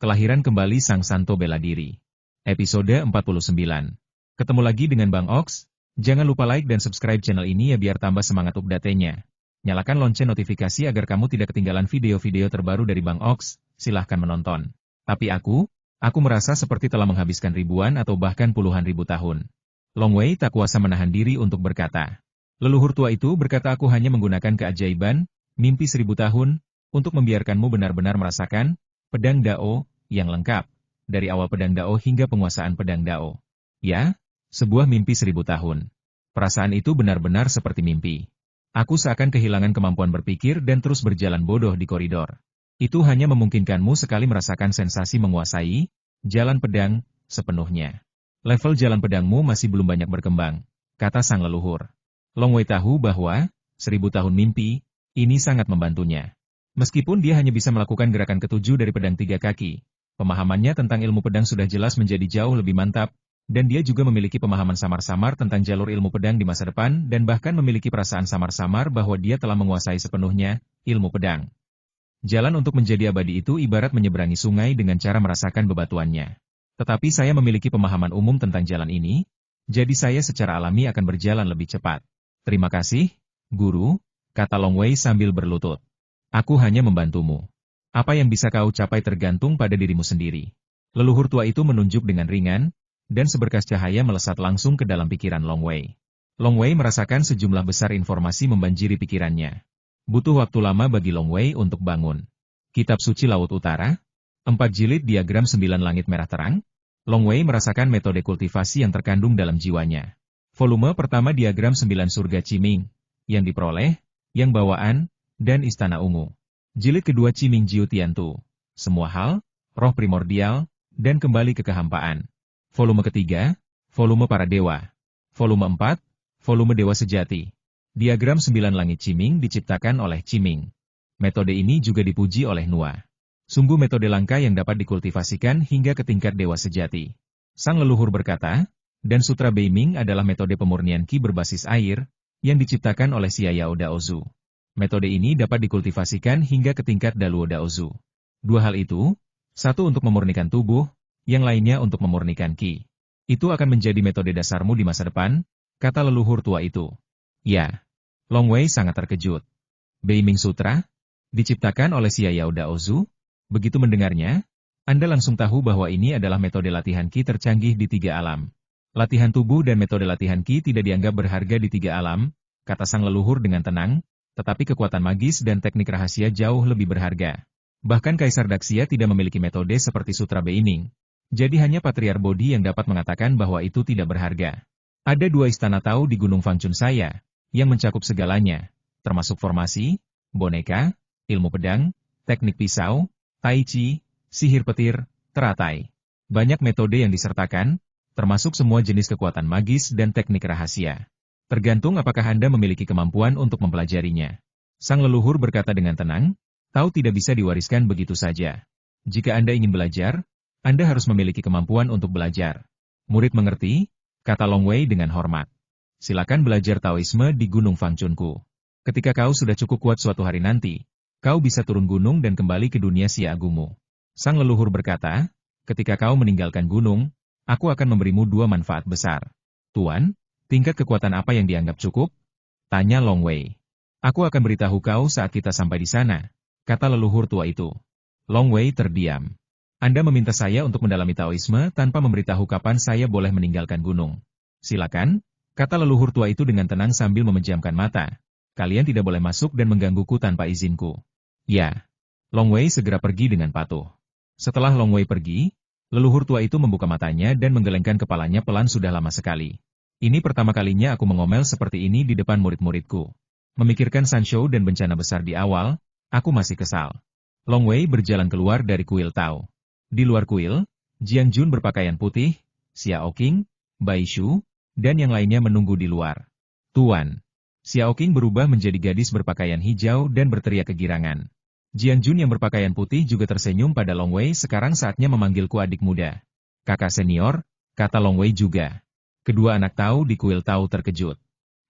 Kelahiran kembali Sang Santo Bela Diri. Episode 49. Ketemu lagi dengan Bang Ox. Jangan lupa like dan subscribe channel ini ya biar tambah semangat update-nya. Nyalakan lonceng notifikasi agar kamu tidak ketinggalan video-video terbaru dari Bang Ox. Silahkan menonton. Tapi aku merasa seperti telah menghabiskan ribuan atau bahkan puluhan ribu tahun. Long Wei tak kuasa menahan diri untuk berkata. Leluhur tua itu berkata aku hanya menggunakan keajaiban, mimpi 1000 tahun, untuk membiarkanmu benar-benar merasakan pedang Dao yang lengkap, dari awal pedang Dao hingga penguasaan pedang Dao. Ya, sebuah mimpi 1000 tahun. Perasaan itu benar-benar seperti mimpi. Aku seakan kehilangan kemampuan berpikir dan terus berjalan bodoh di koridor. Itu hanya memungkinkanmu sekali merasakan sensasi menguasai jalan pedang sepenuhnya. Level jalan pedangmu masih belum banyak berkembang, kata sang leluhur. Long Wei tahu bahwa 1000 tahun mimpi ini sangat membantunya. Meskipun dia hanya bisa melakukan gerakan ketujuh dari pedang 3 kaki, pemahamannya tentang ilmu pedang sudah jelas menjadi jauh lebih mantap, dan dia juga memiliki pemahaman samar-samar tentang jalur ilmu pedang di masa depan dan bahkan memiliki perasaan samar-samar bahwa dia telah menguasai sepenuhnya ilmu pedang. Jalan untuk menjadi abadi itu ibarat menyeberangi sungai dengan cara merasakan bebatuannya. Tetapi saya memiliki pemahaman umum tentang jalan ini, jadi saya secara alami akan berjalan lebih cepat. Terima kasih, Guru, kata Long Wei sambil berlutut. Aku hanya membantumu. Apa yang bisa kau capai tergantung pada dirimu sendiri. Leluhur tua itu menunjuk dengan ringan, dan seberkas cahaya melesat langsung ke dalam pikiran Long Wei. Long Wei merasakan sejumlah besar informasi membanjiri pikirannya. Butuh waktu lama bagi Long Wei untuk bangun. Kitab Suci Laut Utara, 4 jilid diagram 9 langit merah terang. Long Wei merasakan metode kultivasi yang terkandung dalam jiwanya. Volume pertama diagram 9 surga Qiming, yang diperoleh, yang bawaan, dan Istana Ungu. Jilid kedua Qiming Jiu Tiantu, semua hal, roh primordial, dan kembali ke kehampaan. Volume ketiga, volume para dewa. Volume 4, volume dewa sejati. Diagram 9 langit Qiming diciptakan oleh Qiming. Metode ini juga dipuji oleh Nua. Sungguh metode langka yang dapat dikultivasikan hingga ke tingkat dewa sejati. Sang leluhur berkata, dan Sutra Beiming adalah metode pemurnian Qi berbasis air, yang diciptakan oleh Xia Yao Daozu. Metode ini dapat dikultivasikan hingga ke tingkat Daluo Daozu. Dua hal itu, satu untuk memurnikan tubuh, yang lainnya untuk memurnikan Qi. Itu akan menjadi metode dasarmu di masa depan, kata leluhur tua itu. Ya, Long Wei sangat terkejut. Beiming Sutra, diciptakan oleh Xia Yao Daozu, begitu mendengarnya, Anda langsung tahu bahwa ini adalah metode latihan Qi tercanggih di 3 alam. Latihan tubuh dan metode latihan Qi tidak dianggap berharga di 3 alam, kata sang leluhur dengan tenang, tetapi kekuatan magis dan teknik rahasia jauh lebih berharga. Bahkan Kaisar Daxia tidak memiliki metode seperti Sutra Beiming. Jadi hanya Patriar Bodhi yang dapat mengatakan bahwa itu tidak berharga. Ada 2 istana Tao di Gunung Fangchun saya, yang mencakup segalanya, termasuk formasi, boneka, ilmu pedang, teknik pisau, tai chi, sihir petir, teratai. Banyak metode yang disertakan, termasuk semua jenis kekuatan magis dan teknik rahasia. Tergantung apakah Anda memiliki kemampuan untuk mempelajarinya. Sang leluhur berkata dengan tenang, Tao tidak bisa diwariskan begitu saja. Jika Anda ingin belajar, Anda harus memiliki kemampuan untuk belajar. Murid mengerti, kata Long Wei dengan hormat. Silakan belajar Taoisme di Gunung Fangchunku. Ketika kau sudah cukup kuat suatu hari nanti, kau bisa turun gunung dan kembali ke dunia Xia Agungmu. Sang leluhur berkata, ketika kau meninggalkan gunung, aku akan memberimu 2 manfaat besar. Tuan, tingkat kekuatan apa yang dianggap cukup? Tanya Long Wei. Aku akan beritahu kau saat kita sampai di sana, kata leluhur tua itu. Long Wei terdiam. Anda meminta saya untuk mendalami Taoisme tanpa memberitahu kapan saya boleh meninggalkan gunung. Silakan, kata leluhur tua itu dengan tenang sambil memejamkan mata. Kalian tidak boleh masuk dan menggangguku tanpa izinku. Ya. Long Wei segera pergi dengan patuh. Setelah Long Wei pergi, leluhur tua itu membuka matanya dan menggelengkan kepalanya pelan sudah lama sekali. Ini pertama kalinya aku mengomel seperti ini di depan murid-muridku. Memikirkan Sanshou dan bencana besar di awal, aku masih kesal. Long Wei berjalan keluar dari kuil Tao. Di luar kuil, Jiang Jun berpakaian putih, Xiao Qing, Bai Shu, dan yang lainnya menunggu di luar. Tuan. Xiao Qing berubah menjadi gadis berpakaian hijau dan berteriak kegirangan. Jiang Jun yang berpakaian putih juga tersenyum pada Long Wei. Sekarang saatnya memanggilku adik muda. Kakak senior, kata Long Wei juga. Kedua anak Tao di kuil Tao terkejut.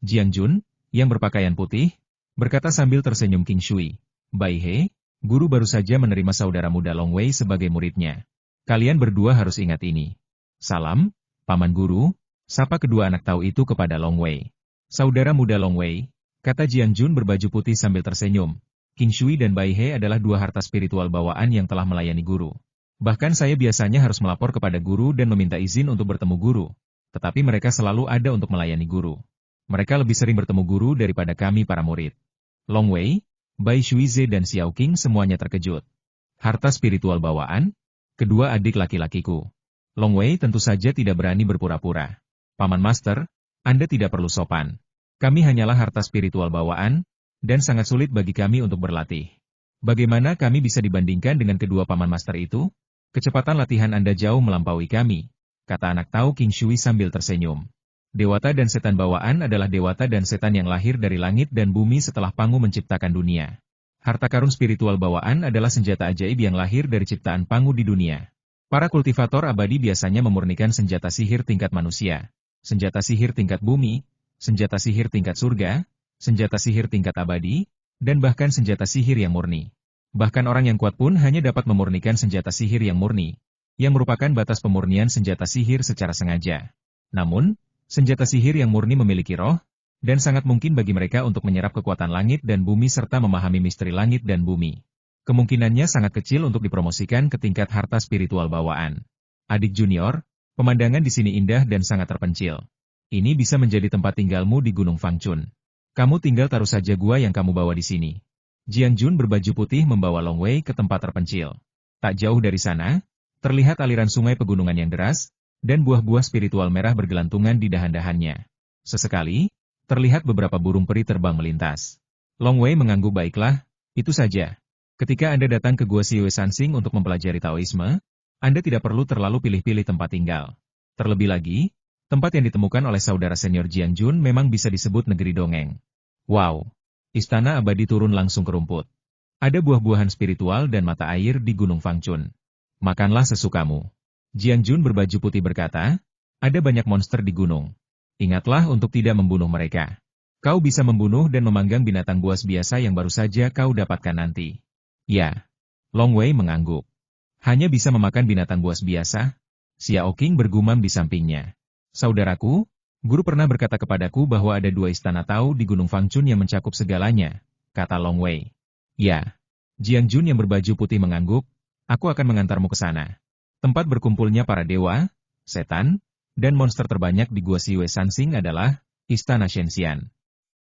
Jiang Jun, yang berpakaian putih, berkata sambil tersenyum King Shui. Bai He, Guru baru saja menerima saudara muda Long Wei sebagai muridnya. Kalian berdua harus ingat ini. Salam, Paman Guru, sapa kedua anak tahu itu kepada Long Wei. Saudara muda Long Wei, kata Jiang Jun berbaju putih sambil tersenyum. Qing Shui dan Bai He adalah dua harta spiritual bawaan yang telah melayani guru. Bahkan saya biasanya harus melapor kepada guru dan meminta izin untuk bertemu guru. Tetapi mereka selalu ada untuk melayani guru. Mereka lebih sering bertemu guru daripada kami para murid. Long Wei, Bai Shuize dan Xiao Qing semuanya terkejut. Harta spiritual bawaan? Kedua adik laki-lakiku. Long Wei tentu saja tidak berani berpura-pura. Paman Master, Anda tidak perlu sopan. Kami hanyalah harta spiritual bawaan, dan sangat sulit bagi kami untuk berlatih. Bagaimana kami bisa dibandingkan dengan kedua Paman Master itu? Kecepatan latihan Anda jauh melampaui kami, kata anak tahu Qing Shui sambil tersenyum. Dewata dan setan bawaan adalah dewata dan setan yang lahir dari langit dan bumi setelah Pangu menciptakan dunia. Harta karun spiritual bawaan adalah senjata ajaib yang lahir dari ciptaan Pangu di dunia. Para kultivator abadi biasanya memurnikan senjata sihir tingkat manusia, senjata sihir tingkat bumi, senjata sihir tingkat surga, senjata sihir tingkat abadi, dan bahkan senjata sihir yang murni. Bahkan orang yang kuat pun hanya dapat memurnikan senjata sihir yang murni, yang merupakan batas pemurnian senjata sihir secara sengaja. Namun, senjata sihir yang murni memiliki roh, dan sangat mungkin bagi mereka untuk menyerap kekuatan langit dan bumi serta memahami misteri langit dan bumi. Kemungkinannya sangat kecil untuk dipromosikan ke tingkat harta spiritual bawaan. Adik junior, pemandangan di sini indah dan sangat terpencil. Ini bisa menjadi tempat tinggalmu di Gunung Fangchun. Kamu tinggal taruh saja gua yang kamu bawa di sini. Jiang Jun berbaju putih membawa Long Wei ke tempat terpencil. Tak jauh dari sana, terlihat aliran sungai pegunungan yang deras, dan buah-buah spiritual merah bergelantungan di dahan-dahannya. Sesekali, terlihat beberapa burung peri terbang melintas. Long Wei mengangguk, baiklah, itu saja. Ketika Anda datang ke Gua Siwe Sansing untuk mempelajari Taoisme, Anda tidak perlu terlalu pilih-pilih tempat tinggal. Terlebih lagi, tempat yang ditemukan oleh saudara senior Jiang Jun memang bisa disebut negeri dongeng. Wow! Istana abadi turun langsung ke rumput. Ada buah-buahan spiritual dan mata air di Gunung Fangchun. Makanlah sesukamu. Jiang Jun berbaju putih berkata, ada banyak monster di gunung. Ingatlah untuk tidak membunuh mereka. Kau bisa membunuh dan memanggang binatang buas biasa yang baru saja kau dapatkan nanti. Ya. Long Wei mengangguk. Hanya bisa memakan binatang buas biasa? Xiao Qing bergumam di sampingnya. Saudaraku, guru pernah berkata kepadaku bahwa ada 2 istana Tao di Gunung Fangchun yang mencakup segalanya, kata Long Wei. Ya. Jiang Jun yang berbaju putih mengangguk, aku akan mengantarmu ke sana. Tempat berkumpulnya para dewa, setan, dan monster terbanyak di Gua Siwe Sansing adalah Istana Shenxian.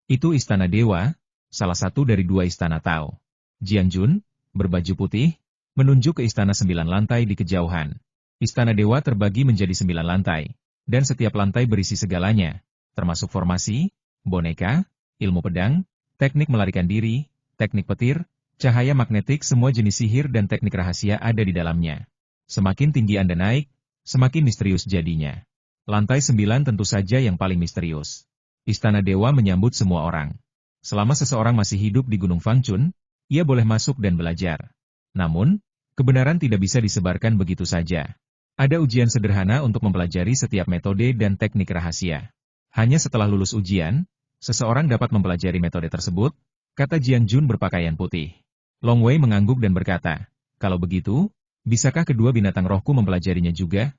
Itu istana dewa, salah satu dari 2 istana Tao. Jiang Jun, berbaju putih, menunjuk ke istana 9 lantai di kejauhan. Istana dewa terbagi menjadi 9 lantai. Dan setiap lantai berisi segalanya, termasuk formasi, boneka, ilmu pedang, teknik melarikan diri, teknik petir, cahaya magnetik, semua jenis sihir dan teknik rahasia ada di dalamnya. Semakin tinggi Anda naik, semakin misterius jadinya. Lantai 9 tentu saja yang paling misterius. Istana dewa menyambut semua orang. Selama seseorang masih hidup di Gunung Fangchun, ia boleh masuk dan belajar. Namun, kebenaran tidak bisa disebarkan begitu saja. Ada ujian sederhana untuk mempelajari setiap metode dan teknik rahasia. Hanya setelah lulus ujian, seseorang dapat mempelajari metode tersebut, kata Jiang Jun berpakaian putih. Long Wei mengangguk dan berkata, kalau begitu, bisakah kedua binatang rohku mempelajarinya juga?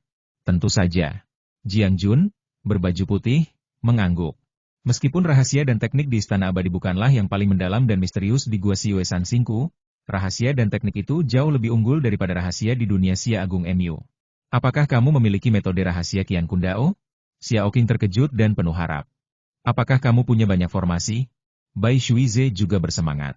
Tentu saja. Jiang Jun, berbaju putih, mengangguk. Meskipun rahasia dan teknik di Istana Abadi bukanlah yang paling mendalam dan misterius di Gua Siwe Sansingku, rahasia dan teknik itu jauh lebih unggul daripada rahasia di dunia Xia Agung Mu. Apakah kamu memiliki metode rahasia Qian Kun Dao? Xiao Qing terkejut dan penuh harap. Apakah kamu punya banyak formasi? Bai Shuize juga bersemangat.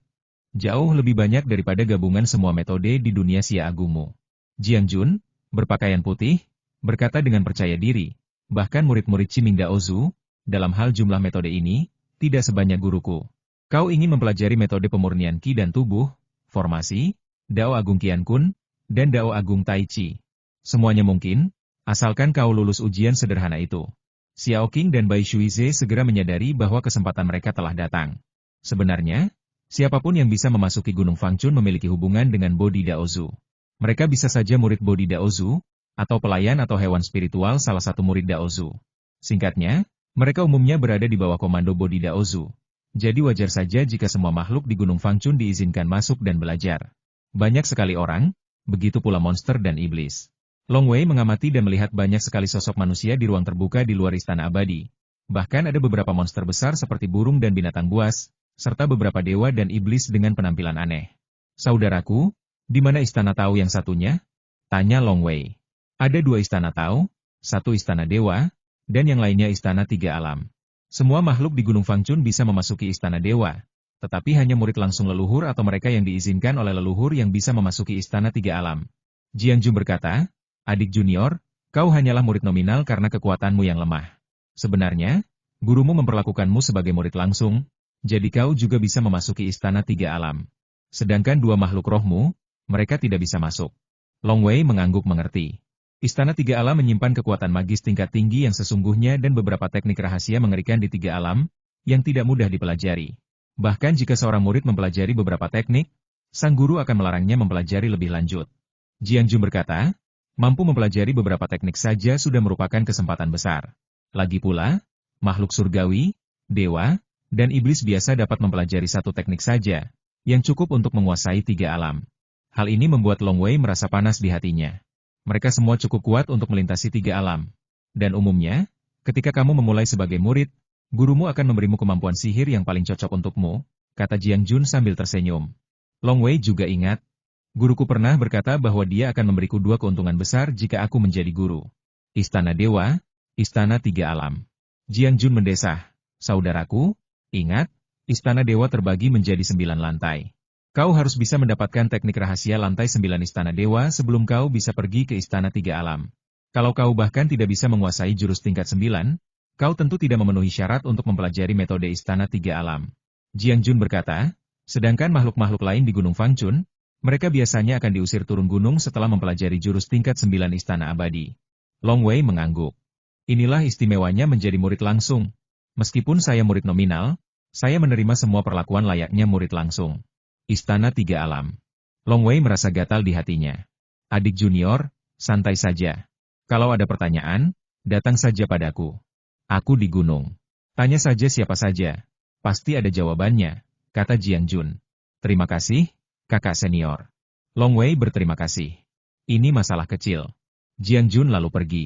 Jauh lebih banyak daripada gabungan semua metode di dunia Xia Agungmu. Jiang Jun, berpakaian putih, berkata dengan percaya diri, bahkan murid-murid Qiming Dao Zu, dalam hal jumlah metode ini, tidak sebanyak guruku. Kau ingin mempelajari metode pemurnian Qi dan tubuh, formasi, Dao Agung Qian Kun, dan Dao Agung Tai Chi. Semuanya mungkin, asalkan kau lulus ujian sederhana itu. Xiao Qing dan Bai Shuize segera menyadari bahwa kesempatan mereka telah datang. Sebenarnya, siapapun yang bisa memasuki Gunung Fangchun memiliki hubungan dengan Bodhi Daozu. Mereka bisa saja murid Bodhi Daozu, atau pelayan atau hewan spiritual salah satu murid Daozu. Singkatnya, mereka umumnya berada di bawah komando Bodhi Daozu. Jadi wajar saja jika semua makhluk di Gunung Fangchun diizinkan masuk dan belajar. Banyak sekali orang, begitu pula monster dan iblis. Long Wei mengamati dan melihat banyak sekali sosok manusia di ruang terbuka di luar istana abadi. Bahkan ada beberapa monster besar seperti burung dan binatang buas, serta beberapa dewa dan iblis dengan penampilan aneh. Saudaraku, di mana istana Tao yang satunya? Tanya Long Wei. Ada 2 istana Tao, 1 istana dewa, dan yang lainnya istana 3 alam. Semua makhluk di Gunung Fangchun bisa memasuki istana dewa, tetapi hanya murid langsung leluhur atau mereka yang diizinkan oleh leluhur yang bisa memasuki istana 3 alam. Jiang Jun berkata, adik junior, kau hanyalah murid nominal karena kekuatanmu yang lemah. Sebenarnya, gurumu memperlakukanmu sebagai murid langsung, jadi kau juga bisa memasuki istana 3 alam. Sedangkan 2 makhluk rohmu, mereka tidak bisa masuk. Long Wei mengangguk mengerti. Istana 3 alam menyimpan kekuatan magis tingkat tinggi yang sesungguhnya dan beberapa teknik rahasia mengerikan di 3 alam, yang tidak mudah dipelajari. Bahkan jika seorang murid mempelajari beberapa teknik, sang guru akan melarangnya mempelajari lebih lanjut. Jiang Jun berkata, mampu mempelajari beberapa teknik saja sudah merupakan kesempatan besar. Lagi pula, makhluk surgawi, dewa, dan iblis biasa dapat mempelajari 1 teknik saja, yang cukup untuk menguasai 3 alam. Hal ini membuat Long Wei merasa panas di hatinya. Mereka semua cukup kuat untuk melintasi 3 alam. Dan umumnya, ketika kamu memulai sebagai murid, gurumu akan memberimu kemampuan sihir yang paling cocok untukmu, kata Jiang Jun sambil tersenyum. Long Wei juga ingat, guruku pernah berkata bahwa dia akan memberiku 2 keuntungan besar jika aku menjadi guru. Istana Dewa, Istana 3 Alam. Jiang Jun mendesah, saudaraku, ingat, Istana Dewa terbagi menjadi 9 lantai. Kau harus bisa mendapatkan teknik rahasia lantai 9 Istana Dewa sebelum kau bisa pergi ke Istana 3 Alam. Kalau kau bahkan tidak bisa menguasai jurus tingkat 9, kau tentu tidak memenuhi syarat untuk mempelajari metode Istana 3 Alam. Jiang Jun berkata, sedangkan makhluk-makhluk lain di Gunung Fangchun, mereka biasanya akan diusir turun gunung setelah mempelajari jurus tingkat 9 Istana Abadi. Long Wei mengangguk. Inilah istimewanya menjadi murid langsung. Meskipun saya murid nominal, saya menerima semua perlakuan layaknya murid langsung. Istana 3 Alam. Long Wei merasa gatal di hatinya. Adik junior, santai saja. Kalau ada pertanyaan, datang saja padaku. Aku di gunung. Tanya saja siapa saja. Pasti ada jawabannya, kata Jiang Jun. Terima kasih, kakak senior. Long Wei berterima kasih. Ini masalah kecil. Jiang Jun lalu pergi.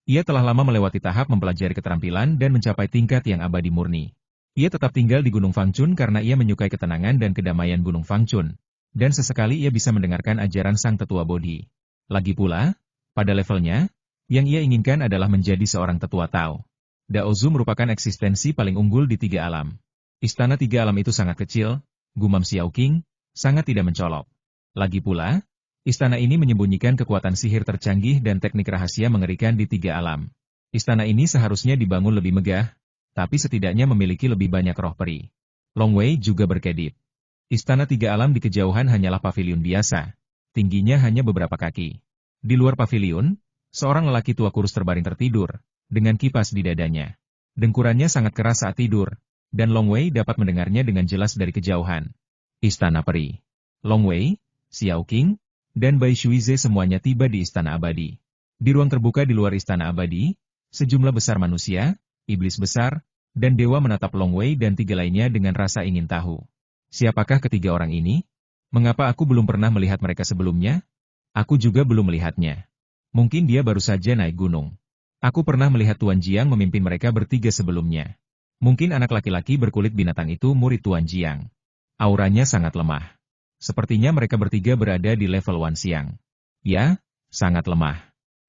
Ia telah lama melewati tahap mempelajari keterampilan dan mencapai tingkat yang abadi murni. Ia tetap tinggal di Gunung Fangchun karena ia menyukai ketenangan dan kedamaian Gunung Fangchun. Dan sesekali ia bisa mendengarkan ajaran sang tetua Bodhi. Lagi pula, pada levelnya, yang ia inginkan adalah menjadi seorang tetua Tao. Daozu merupakan eksistensi paling unggul di 3 alam. Istana 3 alam itu sangat kecil, gumam Xiao Qing, sangat tidak mencolok. Lagi pula, istana ini menyembunyikan kekuatan sihir tercanggih dan teknik rahasia mengerikan di 3 alam. Istana ini seharusnya dibangun lebih megah, tapi setidaknya memiliki lebih banyak roh peri. Long Wei juga berkedip. Istana 3 alam di kejauhan hanyalah paviliun biasa, tingginya hanya beberapa kaki. Di luar paviliun, seorang lelaki tua kurus terbaring tertidur, dengan kipas di dadanya. Dengkurannya sangat keras saat tidur, dan Long Wei dapat mendengarnya dengan jelas dari kejauhan. Istana Peri. Long Wei, Xiao Qing, dan Bai Shuize semuanya tiba di Istana Abadi. Di ruang terbuka di luar Istana Abadi, sejumlah besar manusia, iblis besar, dan dewa menatap Long Wei dan 3 lainnya dengan rasa ingin tahu. Siapakah ketiga orang ini? Mengapa aku belum pernah melihat mereka sebelumnya? Aku juga belum melihatnya. Mungkin dia baru saja naik gunung. Aku pernah melihat Tuan Jiang memimpin mereka bertiga sebelumnya. Mungkin anak laki-laki berkulit binatang itu murid Tuan Jiang. Auranya sangat lemah. Sepertinya mereka bertiga berada di level Wan Xiang. Ya, sangat lemah.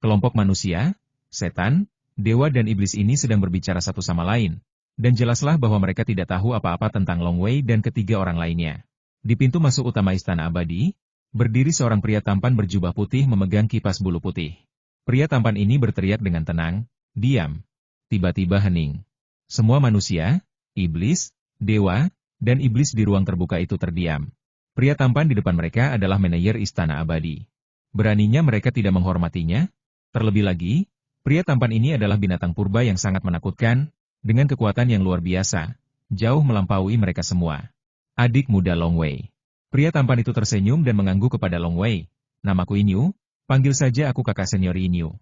Kelompok manusia, setan, dewa dan iblis ini sedang berbicara satu sama lain. Dan jelaslah bahwa mereka tidak tahu apa-apa tentang Long Wei dan ketiga orang lainnya. Di pintu masuk utama Istana Abadi, berdiri seorang pria tampan berjubah putih memegang kipas bulu putih. Pria tampan ini berteriak dengan tenang, diam. Tiba-tiba hening. Semua manusia, iblis, dewa, dan iblis di ruang terbuka itu terdiam. Pria tampan di depan mereka adalah manajer Istana Abadi. Beraninya mereka tidak menghormatinya? Terlebih lagi, pria tampan ini adalah binatang purba yang sangat menakutkan, dengan kekuatan yang luar biasa, jauh melampaui mereka semua. Adik muda Long Wei. Pria tampan itu tersenyum dan mengangguk kepada Long Wei. Namaku Inyu, panggil saja aku kakak senior Inyu.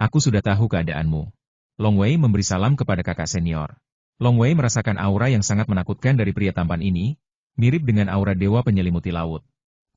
Aku sudah tahu keadaanmu. Long Wei memberi salam kepada kakak senior. Long Wei merasakan aura yang sangat menakutkan dari pria tampan ini, mirip dengan aura dewa penyelimuti laut.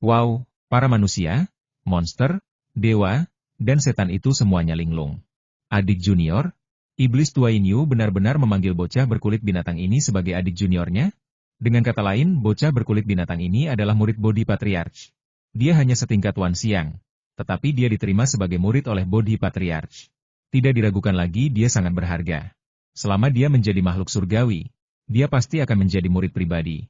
Wow, Para manusia, monster, dewa, dan setan itu semuanya linglung. Adik junior, iblis tua Yin Yu benar-benar memanggil bocah berkulit binatang ini sebagai adik juniornya? Dengan kata lain, bocah berkulit binatang ini adalah murid Bodhi Patriarch. Dia hanya setingkat Wan Xiang, tetapi dia diterima sebagai murid oleh Bodhi Patriarch. Tidak diragukan lagi dia sangat berharga. Selama dia menjadi makhluk surgawi, dia pasti akan menjadi murid pribadi.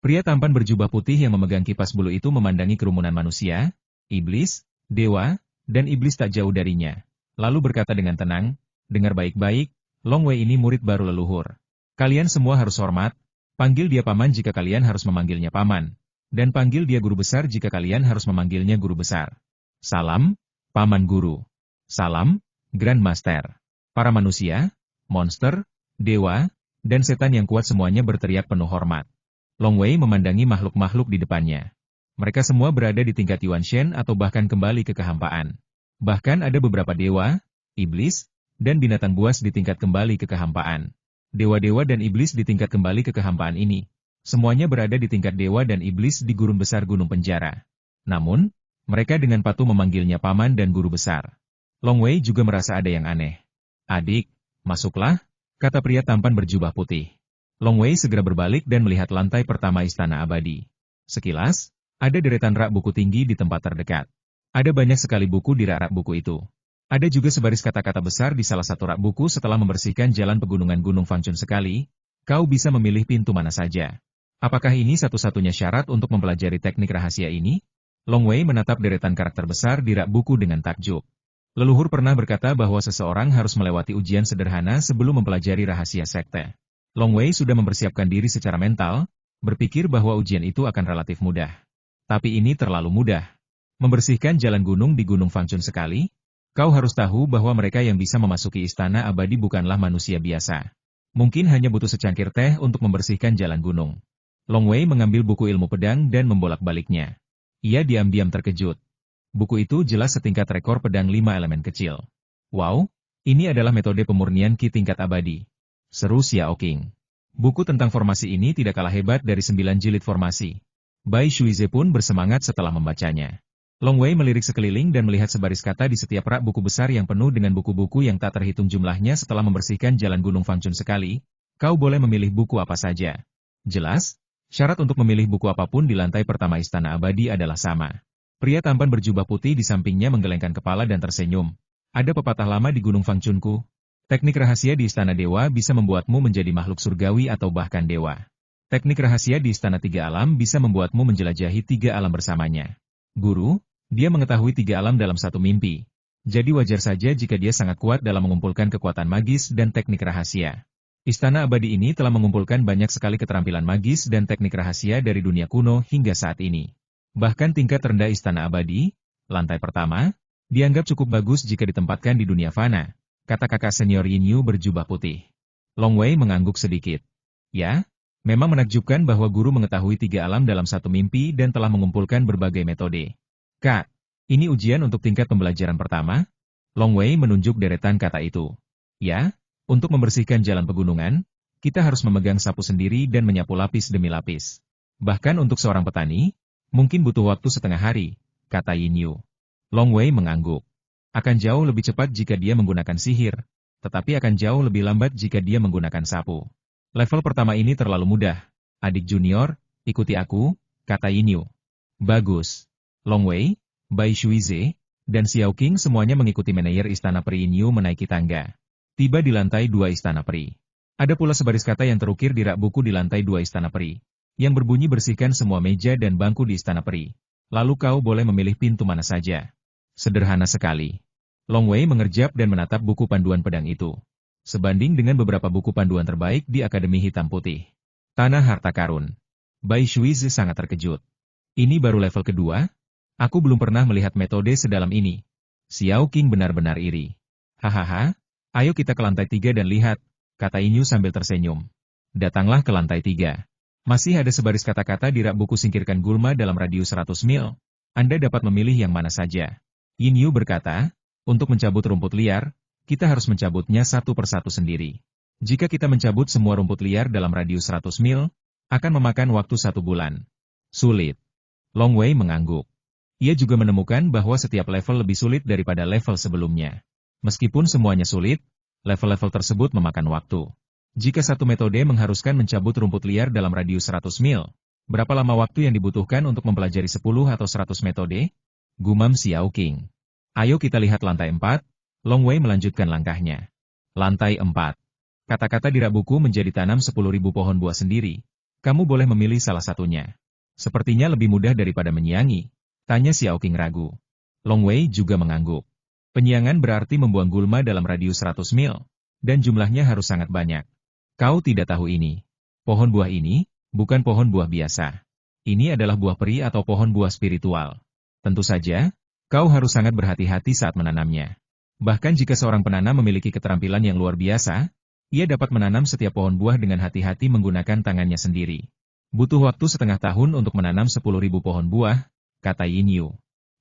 Pria tampan berjubah putih yang memegang kipas bulu itu memandangi kerumunan manusia, iblis, dewa, dan iblis tak jauh darinya. Lalu berkata dengan tenang, dengar baik-baik, Long Wei ini murid baru leluhur. Kalian semua harus hormat, panggil dia paman jika kalian harus memanggilnya paman, dan panggil dia guru besar jika kalian harus memanggilnya guru besar. Salam, paman guru. Salam, Grand Master. Para manusia, monster, dewa, dan setan yang kuat semuanya berteriak penuh hormat. Long Wei memandangi makhluk-makhluk di depannya. Mereka semua berada di tingkat Yuan Shen atau bahkan kembali ke kehampaan. Bahkan ada beberapa dewa, iblis, dan binatang buas di tingkat kembali ke kehampaan. Dewa-dewa dan iblis di tingkat kembali ke kehampaan ini. Semuanya berada di tingkat dewa dan iblis di gurun besar gunung penjara. Namun, mereka dengan patuh memanggilnya paman dan guru besar. Long Wei juga merasa ada yang aneh. Adik, masuklah, kata pria tampan berjubah putih. Long Wei segera berbalik dan melihat lantai pertama Istana Abadi. Sekilas, ada deretan rak buku tinggi di tempat terdekat. Ada banyak sekali buku di rak-rak buku itu. Ada juga sebaris kata-kata besar di salah satu rak buku setelah membersihkan jalan pegunungan Gunung Fangchun sekali, kau bisa memilih pintu mana saja. Apakah ini satu-satunya syarat untuk mempelajari teknik rahasia ini? Long Wei menatap deretan karakter besar di rak buku dengan takjub. Leluhur pernah berkata bahwa seseorang harus melewati ujian sederhana sebelum mempelajari rahasia sekte. Long Wei sudah mempersiapkan diri secara mental, berpikir bahwa ujian itu akan relatif mudah. Tapi ini terlalu mudah. Membersihkan jalan gunung di Gunung Fangchun sekali? Kau harus tahu bahwa mereka yang bisa memasuki Istana Abadi bukanlah manusia biasa. Mungkin hanya butuh secangkir teh untuk membersihkan jalan gunung. Long Wei mengambil buku ilmu pedang dan membolak-baliknya. Ia diam-diam terkejut. Buku itu jelas setingkat rekor pedang 5 elemen kecil. Wow, ini adalah metode pemurnian Ki tingkat abadi. Seru Xiao Qing. Buku tentang formasi ini tidak kalah hebat dari 9 jilid formasi. Bai Shuize pun bersemangat setelah membacanya. Long Wei melirik sekeliling dan melihat sebaris kata di setiap rak buku besar yang penuh dengan buku-buku yang tak terhitung jumlahnya setelah membersihkan jalan Gunung Fangchun sekali. Kau boleh memilih buku apa saja. Jelas, syarat untuk memilih buku apapun di lantai pertama Istana Abadi adalah sama. Pria tampan berjubah putih di sampingnya menggelengkan kepala dan tersenyum. Ada pepatah lama di Gunung Fangchunku. Teknik rahasia di Istana Dewa bisa membuatmu menjadi makhluk surgawi atau bahkan dewa. Teknik rahasia di Istana Tiga Alam bisa membuatmu menjelajahi 3 alam bersamanya. Guru, dia mengetahui 3 alam dalam satu mimpi. Jadi wajar saja jika dia sangat kuat dalam mengumpulkan kekuatan magis dan teknik rahasia. Istana Abadi ini telah mengumpulkan banyak sekali keterampilan magis dan teknik rahasia dari dunia kuno hingga saat ini. Bahkan tingkat terendah Istana Abadi, lantai pertama, dianggap cukup bagus jika ditempatkan di dunia fana. Kata kakak senior Yin Yu berjubah putih. Long Wei mengangguk sedikit. Ya, memang menakjubkan bahwa guru mengetahui 3 alam dalam satu mimpi dan telah mengumpulkan berbagai metode. Kak, ini ujian untuk tingkat pembelajaran pertama? Long Wei menunjuk deretan kata itu. Ya, untuk membersihkan jalan pegunungan, kita harus memegang sapu sendiri dan menyapu lapis demi lapis. Bahkan untuk seorang petani, mungkin butuh waktu setengah hari, kata Yin Yu. Long Wei mengangguk. Akan jauh lebih cepat jika dia menggunakan sihir, tetapi akan jauh lebih lambat jika dia menggunakan sapu. Level pertama ini terlalu mudah. Adik junior, ikuti aku, kata Yin Yu. Bagus. Long Wei, Bai Shuize, dan Xiao Qing semuanya mengikuti manajer Istana Peri Yin Yu menaiki tangga. Tiba di lantai 2 Istana Peri. Ada pula sebaris kata yang terukir di rak buku di lantai 2 Istana Peri, yang berbunyi bersihkan semua meja dan bangku di Istana Peri. Lalu kau boleh memilih pintu mana saja. Sederhana sekali. Long Wei mengerjap dan menatap buku panduan pedang itu. Sebanding dengan beberapa buku panduan terbaik di Akademi Hitam Putih. Tanah Harta Karun. Bai Shuize sangat terkejut. Ini baru level kedua? Aku belum pernah melihat metode sedalam ini. Xiao Qing benar-benar iri. Hahaha, ayo kita ke lantai 3 dan lihat, kata Yin Yu sambil tersenyum. Datanglah ke lantai 3. Masih ada sebaris kata-kata di rak buku singkirkan gulma dalam radius 100 mil. Anda dapat memilih yang mana saja. Yin Yu berkata, untuk mencabut rumput liar, kita harus mencabutnya satu persatu sendiri. Jika kita mencabut semua rumput liar dalam radius 100 mil, akan memakan waktu 1 bulan. Sulit. Long Wei mengangguk. Ia juga menemukan bahwa setiap level lebih sulit daripada level sebelumnya. Meskipun semuanya sulit, level-level tersebut memakan waktu. Jika satu metode mengharuskan mencabut rumput liar dalam radius 100 mil, berapa lama waktu yang dibutuhkan untuk mempelajari 10 atau 100 metode? Gumam Xiao Qing. Ayo kita lihat lantai 4, Long Wei melanjutkan langkahnya. Lantai 4. Kata-kata di rak buku menjadi tanam 10.000 pohon buah sendiri. Kamu boleh memilih salah satunya. Sepertinya lebih mudah daripada menyiangi. Tanya Xiao Qing ragu. Long Wei juga mengangguk. Penyiangan berarti membuang gulma dalam radius 100 mil, dan jumlahnya harus sangat banyak. Kau tidak tahu ini. Pohon buah ini, bukan pohon buah biasa. Ini adalah buah peri atau pohon buah spiritual. Tentu saja, kau harus sangat berhati-hati saat menanamnya. Bahkan jika seorang penanam memiliki keterampilan yang luar biasa, ia dapat menanam setiap pohon buah dengan hati-hati menggunakan tangannya sendiri. Butuh waktu setengah tahun untuk menanam 10.000 pohon buah, kata Yin Yu.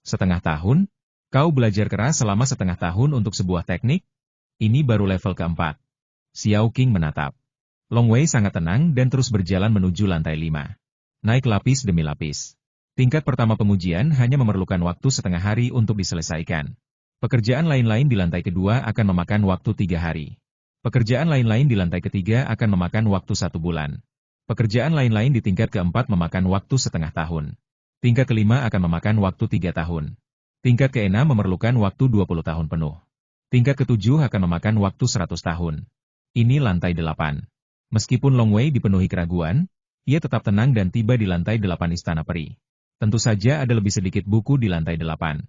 Setengah tahun? Kau belajar keras selama setengah tahun untuk sebuah teknik? Ini baru level keempat. Xiao Qing menatap. Long Wei sangat tenang dan terus berjalan menuju lantai 5. Naik lapis demi lapis. Tingkat pertama pengujian hanya memerlukan waktu setengah hari untuk diselesaikan. Pekerjaan lain-lain di lantai kedua akan memakan waktu 3 hari. Pekerjaan lain-lain di lantai ketiga akan memakan waktu 1 bulan. Pekerjaan lain-lain di tingkat keempat memakan waktu setengah tahun. Tingkat kelima akan memakan waktu 3 tahun. Tingkat keenam memerlukan waktu 20 tahun penuh. Tingkat ketujuh akan memakan waktu 100 tahun. Ini lantai 8. Meskipun Long Wei dipenuhi keraguan, ia tetap tenang dan tiba di lantai 8 Istana Peri. Tentu saja ada lebih sedikit buku di lantai 8.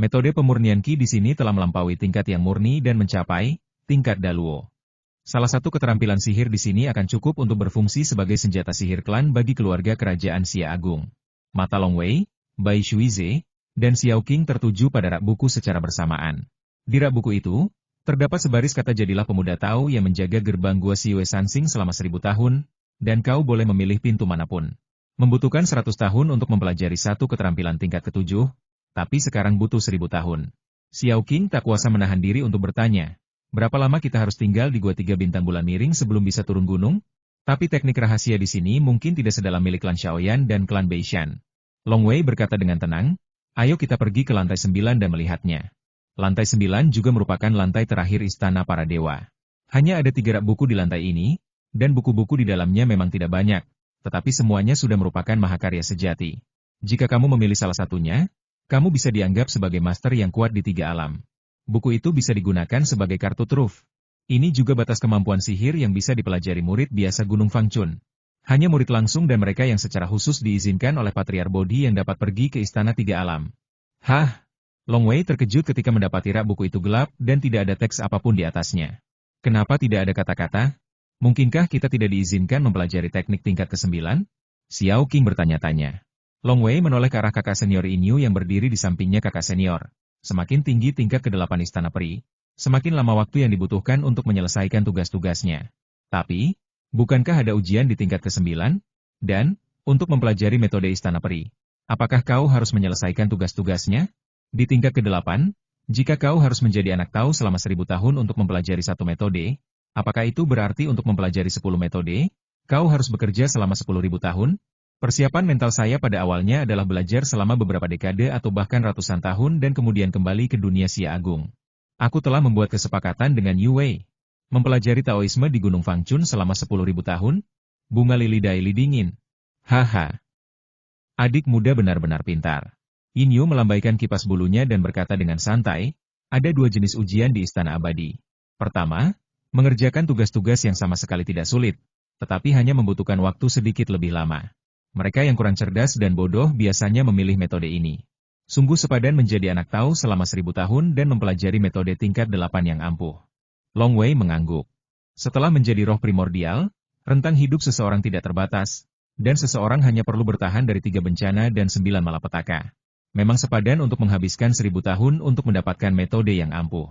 Metode pemurnian Qi di sini telah melampaui tingkat yang murni dan mencapai tingkat Daluo. Salah satu keterampilan sihir di sini akan cukup untuk berfungsi sebagai senjata sihir klan bagi keluarga kerajaan Xia Agung. Mata Long Wei, Bai Shuize, dan Xiao Qing tertuju pada rak buku secara bersamaan. Di rak buku itu, terdapat sebaris kata jadilah pemuda Tao yang menjaga gerbang Gua Siwe Sansing selama 1000 tahun, dan kau boleh memilih pintu manapun. Membutuhkan 100 tahun untuk mempelajari satu keterampilan tingkat ketujuh, tapi sekarang butuh 1000 tahun. Xiao Qing tak kuasa menahan diri untuk bertanya, berapa lama kita harus tinggal di Gua 3 Bintang Bulan Miring sebelum bisa turun gunung? Tapi teknik rahasia di sini mungkin tidak sedalam milik klan Xiaoyan dan klan Beishan. Long Wei berkata dengan tenang, ayo kita pergi ke lantai 9 dan melihatnya. Lantai 9 juga merupakan lantai terakhir Istana Para Dewa. Hanya ada 3 rak buku di lantai ini, dan buku-buku di dalamnya memang tidak banyak, tetapi semuanya sudah merupakan mahakarya sejati. Jika kamu memilih salah satunya, kamu bisa dianggap sebagai master yang kuat di 3 alam. Buku itu bisa digunakan sebagai kartu truf. Ini juga batas kemampuan sihir yang bisa dipelajari murid biasa Gunung Fangchun. Hanya murid langsung dan mereka yang secara khusus diizinkan oleh Patriar Bodhi yang dapat pergi ke Istana 3 alam. Hah? Long Wei terkejut ketika mendapati rak buku itu gelap dan tidak ada teks apapun di atasnya. Kenapa tidak ada kata-kata? Mungkinkah kita tidak diizinkan mempelajari teknik tingkat ke-9? Xiao Qing bertanya-tanya. Long Wei menoleh ke arah kakak senior Inyu yang berdiri di sampingnya kakak senior. Semakin tinggi tingkat ke-8 Istana Peri, semakin lama waktu yang dibutuhkan untuk menyelesaikan tugas-tugasnya. Tapi, bukankah ada ujian di tingkat ke-9? Dan, untuk mempelajari metode Istana Peri, apakah kau harus menyelesaikan tugas-tugasnya? Di tingkat ke-8, jika kau harus menjadi anak Tao selama 1000 tahun untuk mempelajari satu metode, apakah itu berarti untuk mempelajari 10 metode, kau harus bekerja selama 10.000 tahun? Persiapan mental saya pada awalnya adalah belajar selama beberapa dekade atau bahkan ratusan tahun dan kemudian kembali ke dunia Xia Agung. Aku telah membuat kesepakatan dengan Yu Wei. Mempelajari Taoisme di Gunung Fangchun selama 10.000 tahun? Bunga lili daili dingin. Haha. Adik muda benar-benar pintar. Yin Yu melambaikan kipas bulunya dan berkata dengan santai, ada 2 jenis ujian di Istana Abadi. Pertama, mengerjakan tugas-tugas yang sama sekali tidak sulit, tetapi hanya membutuhkan waktu sedikit lebih lama. Mereka yang kurang cerdas dan bodoh biasanya memilih metode ini. Sungguh sepadan menjadi anak Tao selama 1000 tahun dan mempelajari metode tingkat 8 yang ampuh. Long Wei mengangguk. Setelah menjadi roh primordial, rentang hidup seseorang tidak terbatas, dan seseorang hanya perlu bertahan dari 3 bencana dan 9 malapetaka. Memang sepadan untuk menghabiskan 1000 tahun untuk mendapatkan metode yang ampuh.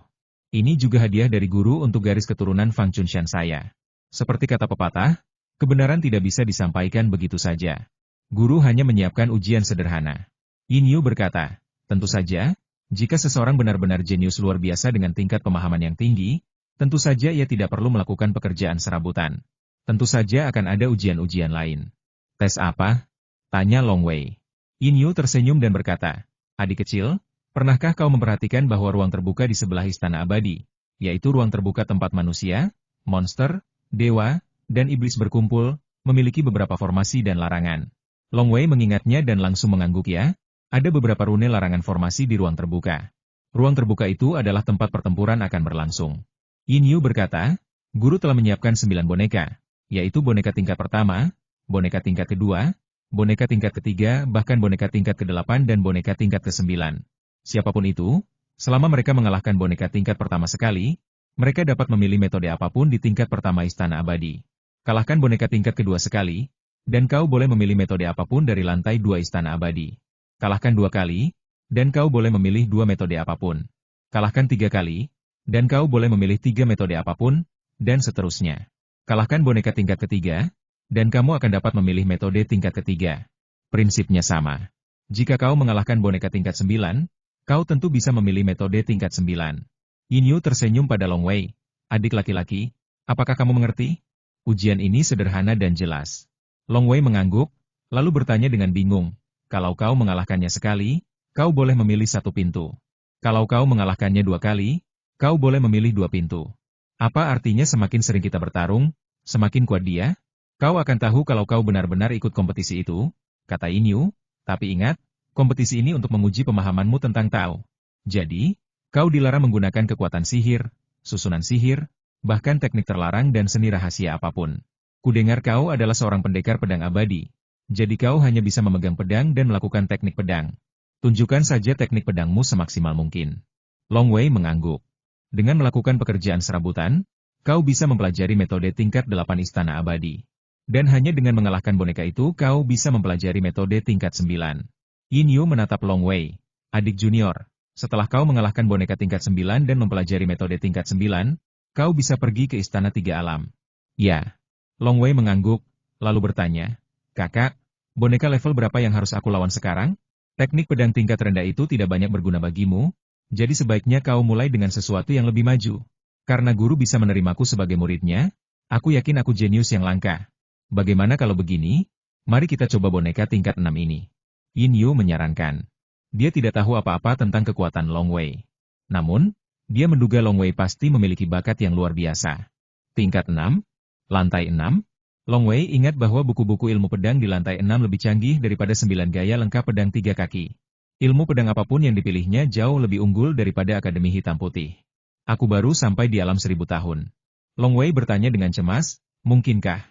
Ini juga hadiah dari guru untuk garis keturunan Fang Chunshan saya. Seperti kata pepatah, kebenaran tidak bisa disampaikan begitu saja. Guru hanya menyiapkan ujian sederhana. Yin Yu berkata, tentu saja, jika seseorang benar-benar jenius luar biasa dengan tingkat pemahaman yang tinggi, tentu saja ia tidak perlu melakukan pekerjaan serabutan. Tentu saja akan ada ujian-ujian lain. Tes apa? Tanya Long Wei. Yin Yu tersenyum dan berkata, "Adik kecil, pernahkah kau memperhatikan bahwa ruang terbuka di sebelah Istana Abadi, yaitu ruang terbuka tempat manusia, monster, dewa, dan iblis berkumpul, memiliki beberapa formasi dan larangan?" Long Wei mengingatnya dan langsung mengangguk ya. Ada beberapa rune larangan formasi di ruang terbuka. Ruang terbuka itu adalah tempat pertempuran akan berlangsung. Yin Yu berkata, "Guru telah menyiapkan 9 boneka, yaitu boneka tingkat pertama, boneka tingkat kedua, boneka tingkat ketiga, bahkan boneka tingkat ke-8 dan boneka tingkat ke-9. Siapapun itu, selama mereka mengalahkan boneka tingkat pertama sekali, mereka dapat memilih metode apapun di tingkat pertama Istana Abadi. Kalahkan boneka tingkat kedua sekali, dan kau boleh memilih metode apapun dari lantai 2 Istana Abadi. Kalahkan 2 kali, dan kau boleh memilih 2 metode apapun. Kalahkan 3 kali, dan kau boleh memilih 3 metode apapun, dan seterusnya. Kalahkan boneka tingkat ketiga, dan kamu akan dapat memilih metode tingkat ketiga. Prinsipnya sama. Jika kau mengalahkan boneka tingkat 9, kau tentu bisa memilih metode tingkat 9. Yin Yu tersenyum pada Long Wei. "Adik laki-laki, apakah kamu mengerti? Ujian ini sederhana dan jelas." Long Wei mengangguk, lalu bertanya dengan bingung, "Kalau kau mengalahkannya sekali, kau boleh memilih 1 pintu. Kalau kau mengalahkannya 2 kali, kau boleh memilih 2 pintu. Apa artinya semakin sering kita bertarung, semakin kuat dia? Kau akan tahu kalau kau benar-benar ikut kompetisi itu," kata Yin Yu. "Tapi ingat, kompetisi ini untuk menguji pemahamanmu tentang Tao. Jadi, kau dilarang menggunakan kekuatan sihir, susunan sihir, bahkan teknik terlarang dan seni rahasia apapun. Kudengar kau adalah seorang pendekar pedang abadi. Jadi kau hanya bisa memegang pedang dan melakukan teknik pedang. Tunjukkan saja teknik pedangmu semaksimal mungkin." Long Wei mengangguk. "Dengan melakukan pekerjaan serabutan, kau bisa mempelajari metode tingkat 8 Istana Abadi. Dan hanya dengan mengalahkan boneka itu kau bisa mempelajari metode tingkat 9. Yin Yu menatap Long Wei. "Adik junior, setelah kau mengalahkan boneka tingkat 9 dan mempelajari metode tingkat 9, kau bisa pergi ke Istana Tiga Alam." "Ya." Long Wei mengangguk, lalu bertanya, "Kakak, boneka level berapa yang harus aku lawan sekarang? Teknik pedang tingkat rendah itu tidak banyak berguna bagimu, jadi sebaiknya kau mulai dengan sesuatu yang lebih maju. Karena guru bisa menerimaku sebagai muridnya, aku yakin aku jenius yang langka. Bagaimana kalau begini? Mari kita coba boneka tingkat 6 ini." Yin Yu menyarankan. Dia tidak tahu apa-apa tentang kekuatan Long Wei. Namun, dia menduga Long Wei pasti memiliki bakat yang luar biasa. Tingkat 6? Lantai 6? Long Wei ingat bahwa buku-buku ilmu pedang di lantai 6 lebih canggih daripada 9 gaya lengkap pedang 3 kaki. Ilmu pedang apapun yang dipilihnya jauh lebih unggul daripada Akademi Hitam Putih. "Aku baru sampai di alam 1000 tahun." Long Wei bertanya dengan cemas, "Mungkinkah?"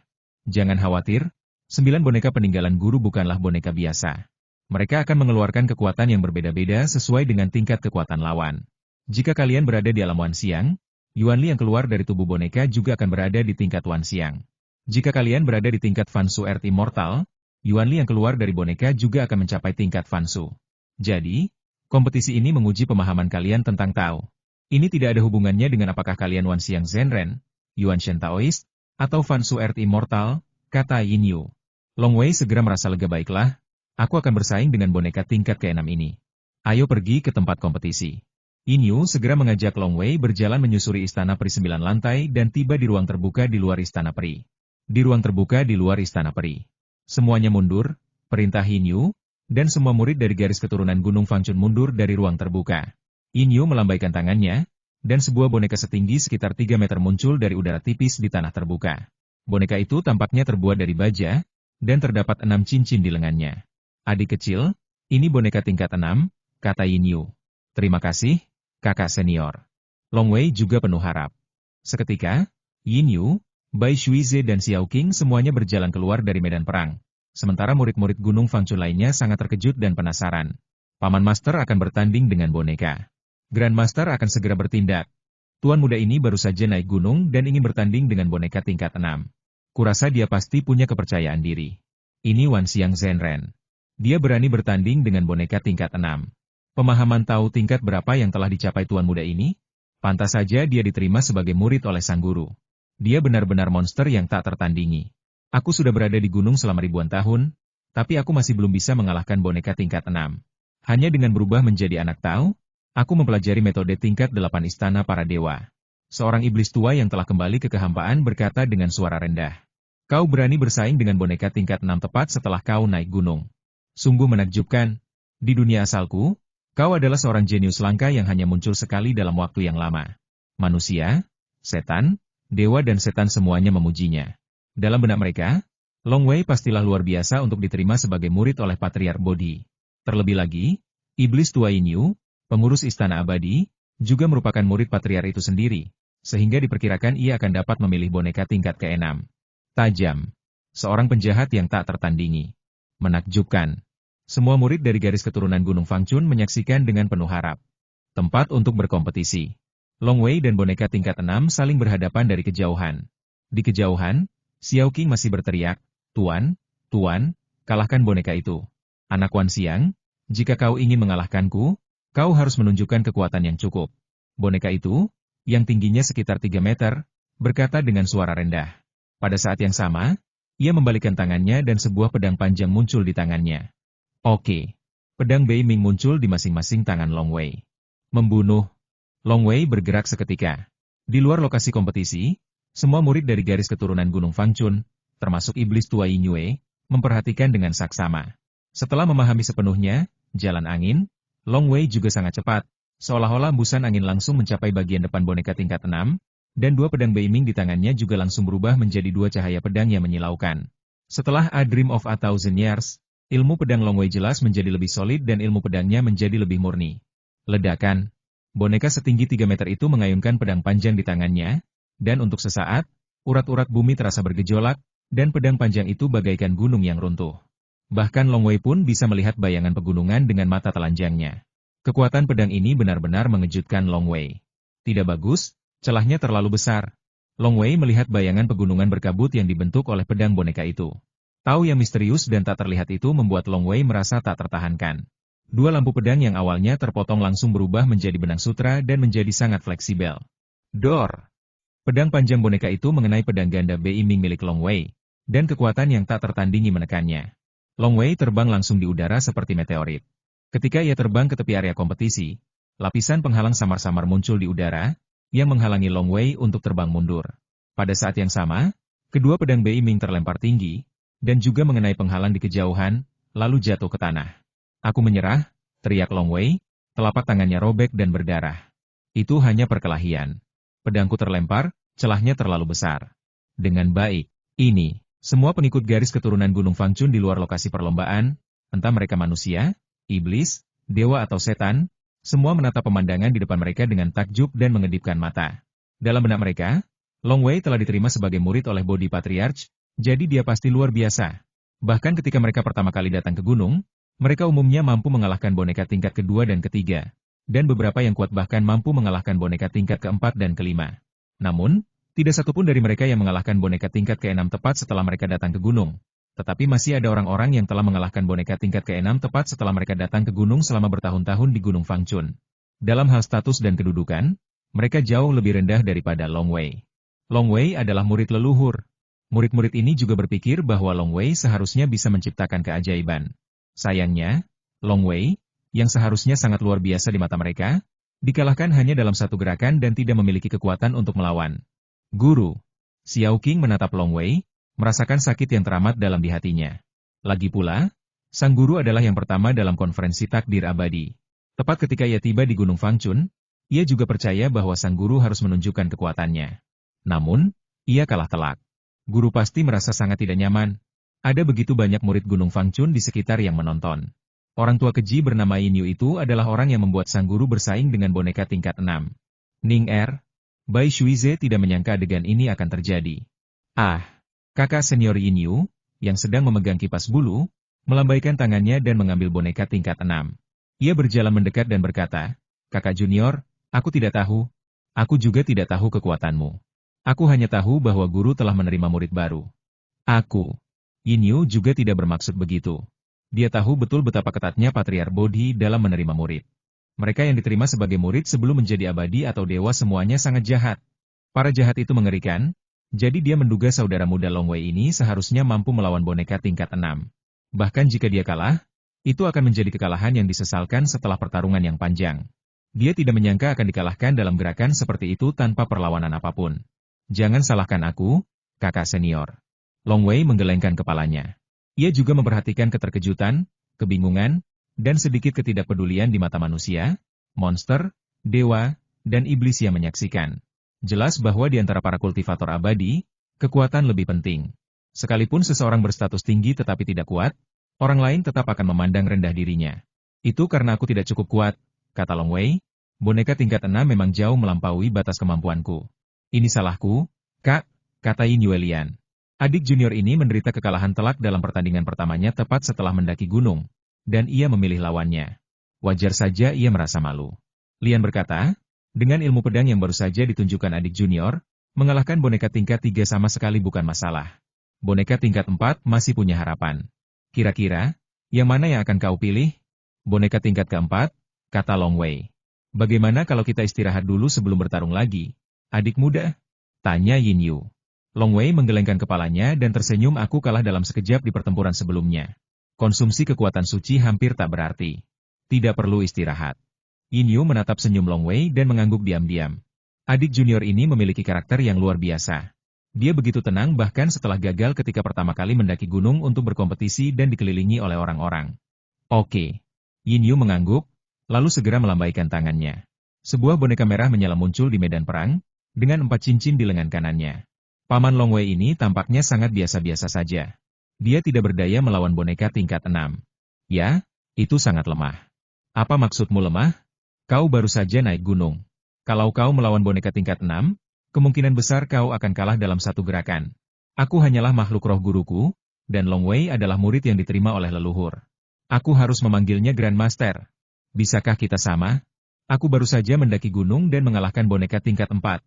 "Jangan khawatir, 9 boneka peninggalan guru bukanlah boneka biasa. Mereka akan mengeluarkan kekuatan yang berbeda-beda sesuai dengan tingkat kekuatan lawan. Jika kalian berada di alam Wan Xiang, Yuan Li yang keluar dari tubuh boneka juga akan berada di tingkat Wan Xiang. Jika kalian berada di tingkat Fan Su Earth Immortal, Yuan Li yang keluar dari boneka juga akan mencapai tingkat Fan Su. Jadi, kompetisi ini menguji pemahaman kalian tentang Tao. Ini tidak ada hubungannya dengan apakah kalian Wan Xiang Zenren, Yuan Shen Taoist, atau Fan Su Earth Immortal," kata Yin Yu. Long Wei segera merasa lega. "Baiklah, aku akan bersaing dengan boneka tingkat ke-6 ini. Ayo pergi ke tempat kompetisi." Yin Yu segera mengajak Long Wei berjalan menyusuri Istana Peri 9 lantai dan tiba di ruang terbuka di luar Istana Peri. Di ruang terbuka di luar Istana Peri. Semuanya mundur, perintah Yin Yu, dan semua murid dari garis keturunan Gunung Fangchun mundur dari ruang terbuka. Yin Yu melambaikan tangannya, dan sebuah boneka setinggi sekitar 3 meter muncul dari udara tipis di tanah terbuka. Boneka itu tampaknya terbuat dari baja, dan terdapat 6 cincin di lengannya. "Adik kecil, ini boneka tingkat 6, kata Yin Yu. "Terima kasih, kakak senior." Long Wei juga penuh harap. Seketika, Yin Yu, Bai Shuize dan Xiao Qing semuanya berjalan keluar dari medan perang. Sementara murid-murid Gunung Fangchun lainnya sangat terkejut dan penasaran. Paman Master akan bertanding dengan boneka. Grand Master akan segera bertindak. Tuan muda ini baru saja naik gunung dan ingin bertanding dengan boneka tingkat 6. Kurasa dia pasti punya kepercayaan diri. Ini Wan Xiang Zenren. Dia berani bertanding dengan boneka tingkat 6. Pemahaman tahu tingkat berapa yang telah dicapai tuan muda ini? Pantas saja dia diterima sebagai murid oleh sang guru. Dia benar-benar monster yang tak tertandingi. Aku sudah berada di gunung selama ribuan tahun, tapi aku masih belum bisa mengalahkan boneka tingkat 6. Hanya dengan berubah menjadi anak Tao, aku mempelajari metode tingkat 8 istana para dewa. Seorang iblis tua yang telah kembali ke kehampaan berkata dengan suara rendah. Kau berani bersaing dengan boneka tingkat 6 tepat setelah kau naik gunung. Sungguh menakjubkan. Di dunia asalku, kau adalah seorang jenius langka yang hanya muncul sekali dalam waktu yang lama. Manusia, setan, dewa dan setan semuanya memujinya. Dalam benak mereka, Long Wei pastilah luar biasa untuk diterima sebagai murid oleh Patriark Bodhi. Terlebih lagi, Iblis Tua Yin, pengurus Istana Abadi, juga merupakan murid Patriark itu sendiri, sehingga diperkirakan ia akan dapat memilih boneka tingkat ke-6. Tajam. Seorang penjahat yang tak tertandingi. Menakjubkan. Semua murid dari garis keturunan Gunung Fangchun menyaksikan dengan penuh harap. Tempat untuk berkompetisi. Long Wei dan boneka tingkat 6 saling berhadapan dari kejauhan. Di kejauhan, Xiao Qing masih berteriak, Tuan, kalahkan boneka itu. Anak Wan Xiang, jika kau ingin mengalahkanku, kau harus menunjukkan kekuatan yang cukup. Boneka itu, yang tingginya sekitar 3 meter, berkata dengan suara rendah. Pada saat yang sama, ia membalikkan tangannya dan sebuah pedang panjang muncul di tangannya. Oke. Pedang Bei Ming muncul di masing-masing tangan Long Wei. Membunuh. Long Wei bergerak seketika. Di luar lokasi kompetisi, semua murid dari garis keturunan Gunung Fangchun, termasuk Iblis Tua Yin, memperhatikan dengan saksama. Setelah memahami sepenuhnya jalan angin, Long Wei juga sangat cepat, seolah-olah hembusan angin langsung mencapai bagian depan boneka tingkat 6, dan dua pedang Bei Ming di tangannya juga langsung berubah menjadi dua cahaya pedang yang menyilaukan. Setelah A Dream of a Thousand Years, ilmu pedang Long Wei jelas menjadi lebih solid dan ilmu pedangnya menjadi lebih murni. Ledakan. Boneka setinggi 3 meter itu mengayunkan pedang panjang di tangannya, dan untuk sesaat, urat-urat bumi terasa bergejolak, dan pedang panjang itu bagaikan gunung yang runtuh. Bahkan Long Wei pun bisa melihat bayangan pegunungan dengan mata telanjangnya. Kekuatan pedang ini benar-benar mengejutkan Long Wei. Tidak bagus, celahnya terlalu besar. Long Wei melihat bayangan pegunungan berkabut yang dibentuk oleh pedang boneka itu. Tahu yang misterius dan tak terlihat itu membuat Long Wei merasa tak tertahankan. Dua lampu pedang yang awalnya terpotong langsung berubah menjadi benang sutra dan menjadi sangat fleksibel. Dor! Pedang panjang boneka itu mengenai pedang ganda Bei Ming milik Long Wei, dan kekuatan yang tak tertandingi menekannya. Long Wei terbang langsung di udara seperti meteorit. Ketika ia terbang ke tepi area kompetisi, lapisan penghalang samar-samar muncul di udara, yang menghalangi Long Wei untuk terbang mundur. Pada saat yang sama, kedua pedang Bei Ming terlempar tinggi, dan juga mengenai penghalang di kejauhan, lalu jatuh ke tanah. Aku menyerah, teriak Long Wei, telapak tangannya robek dan berdarah. Itu hanya perkelahian. Pedangku terlempar, celahnya terlalu besar. Dengan baik, ini, semua pengikut garis keturunan Gunung Fangchun di luar lokasi perlombaan, entah mereka manusia, iblis, dewa atau setan, semua menatap pemandangan di depan mereka dengan takjub dan mengedipkan mata. Dalam benak mereka, Long Wei telah diterima sebagai murid oleh Bodhi Patriarch, jadi dia pasti luar biasa. Bahkan ketika mereka pertama kali datang ke gunung, mereka umumnya mampu mengalahkan boneka tingkat kedua dan ketiga, dan beberapa yang kuat bahkan mampu mengalahkan boneka tingkat keempat dan kelima. Namun, tidak satupun dari mereka yang mengalahkan boneka tingkat ke-6 tepat setelah mereka datang ke gunung. Tetapi masih ada orang-orang yang telah mengalahkan boneka tingkat ke-6 tepat setelah mereka datang ke gunung selama bertahun-tahun di Gunung Fangchun. Dalam hal status dan kedudukan, mereka jauh lebih rendah daripada Long Wei. Long Wei adalah murid leluhur. Murid-murid ini juga berpikir bahwa Long Wei seharusnya bisa menciptakan keajaiban. Sayangnya, Long Wei, yang seharusnya sangat luar biasa di mata mereka, dikalahkan hanya dalam satu gerakan dan tidak memiliki kekuatan untuk melawan. Guru. Xiao Qing menatap Long Wei, merasakan sakit yang teramat dalam di hatinya. Lagi pula, sang guru adalah yang pertama dalam konferensi takdir abadi. Tepat ketika ia tiba di Gunung Fangchun, ia juga percaya bahwa sang guru harus menunjukkan kekuatannya. Namun, ia kalah telak. Guru pasti merasa sangat tidak nyaman. Ada begitu banyak murid Gunung Fangchun di sekitar yang menonton. Orang tua keji bernama Yin Yu itu adalah orang yang membuat sang guru bersaing dengan boneka tingkat 6. Ning Bai Shuize tidak menyangka adegan ini akan terjadi. Ah, kakak senior Yin Yu, yang sedang memegang kipas bulu, melambaikan tangannya dan mengambil boneka tingkat 6. Ia berjalan mendekat dan berkata, kakak junior, aku tidak tahu. Aku juga tidak tahu kekuatanmu. Aku hanya tahu bahwa guru telah menerima murid baru. Yin Yu juga tidak bermaksud begitu. Dia tahu betul betapa ketatnya Patriark Bodhi dalam menerima murid. Mereka yang diterima sebagai murid sebelum menjadi abadi atau dewa semuanya sangat jahat. Para jahat itu mengerikan, jadi dia menduga saudara muda Long Wei ini seharusnya mampu melawan boneka tingkat 6. Bahkan jika dia kalah, itu akan menjadi kekalahan yang disesalkan setelah pertarungan yang panjang. Dia tidak menyangka akan dikalahkan dalam gerakan seperti itu tanpa perlawanan apapun. Jangan salahkan aku, kakak senior. Long Wei menggelengkan kepalanya. Ia juga memperhatikan keterkejutan, kebingungan, dan sedikit ketidakpedulian di mata manusia, monster, dewa, dan iblis yang menyaksikan. Jelas bahwa di antara para kultivator abadi, kekuatan lebih penting. Sekalipun seseorang berstatus tinggi tetapi tidak kuat, orang lain tetap akan memandang rendah dirinya. Itu karena aku tidak cukup kuat, kata Long Wei. Boneka tingkat 6 memang jauh melampaui batas kemampuanku. Ini salahku, Kak, kata Yin Yuelian. Adik junior ini menderita kekalahan telak dalam pertandingan pertamanya tepat setelah mendaki gunung, dan ia memilih lawannya. Wajar saja ia merasa malu. Lian berkata, dengan ilmu pedang yang baru saja ditunjukkan adik junior, mengalahkan boneka tingkat 3 sama sekali bukan masalah. Boneka tingkat 4 masih punya harapan. Kira-kira, yang mana yang akan kau pilih? Boneka tingkat keempat, kata Long Wei. Bagaimana kalau kita istirahat dulu sebelum bertarung lagi? Adik muda? Tanya Yin Yu. Long Wei menggelengkan kepalanya dan tersenyum. Aku kalah dalam sekejap di pertempuran sebelumnya. Konsumsi kekuatan suci hampir tak berarti. Tidak perlu istirahat. Yin Yu menatap senyum Long Wei dan mengangguk diam-diam. Adik junior ini memiliki karakter yang luar biasa. Dia begitu tenang bahkan setelah gagal ketika pertama kali mendaki gunung untuk berkompetisi dan dikelilingi oleh orang-orang. Oke. Yin Yu mengangguk, lalu segera melambaikan tangannya. Sebuah boneka merah menyala muncul di medan perang, dengan 4 cincin di lengan kanannya. Paman Long Wei ini tampaknya sangat biasa-biasa saja. Dia tidak berdaya melawan boneka tingkat 6. Ya, itu sangat lemah. Apa maksudmu lemah? Kau baru saja naik gunung. Kalau kau melawan boneka tingkat 6, kemungkinan besar kau akan kalah dalam satu gerakan. Aku hanyalah makhluk roh guruku, dan Long Wei adalah murid yang diterima oleh leluhur. Aku harus memanggilnya Grand Master. Bisakah kita sama? Aku baru saja mendaki gunung dan mengalahkan boneka tingkat 4.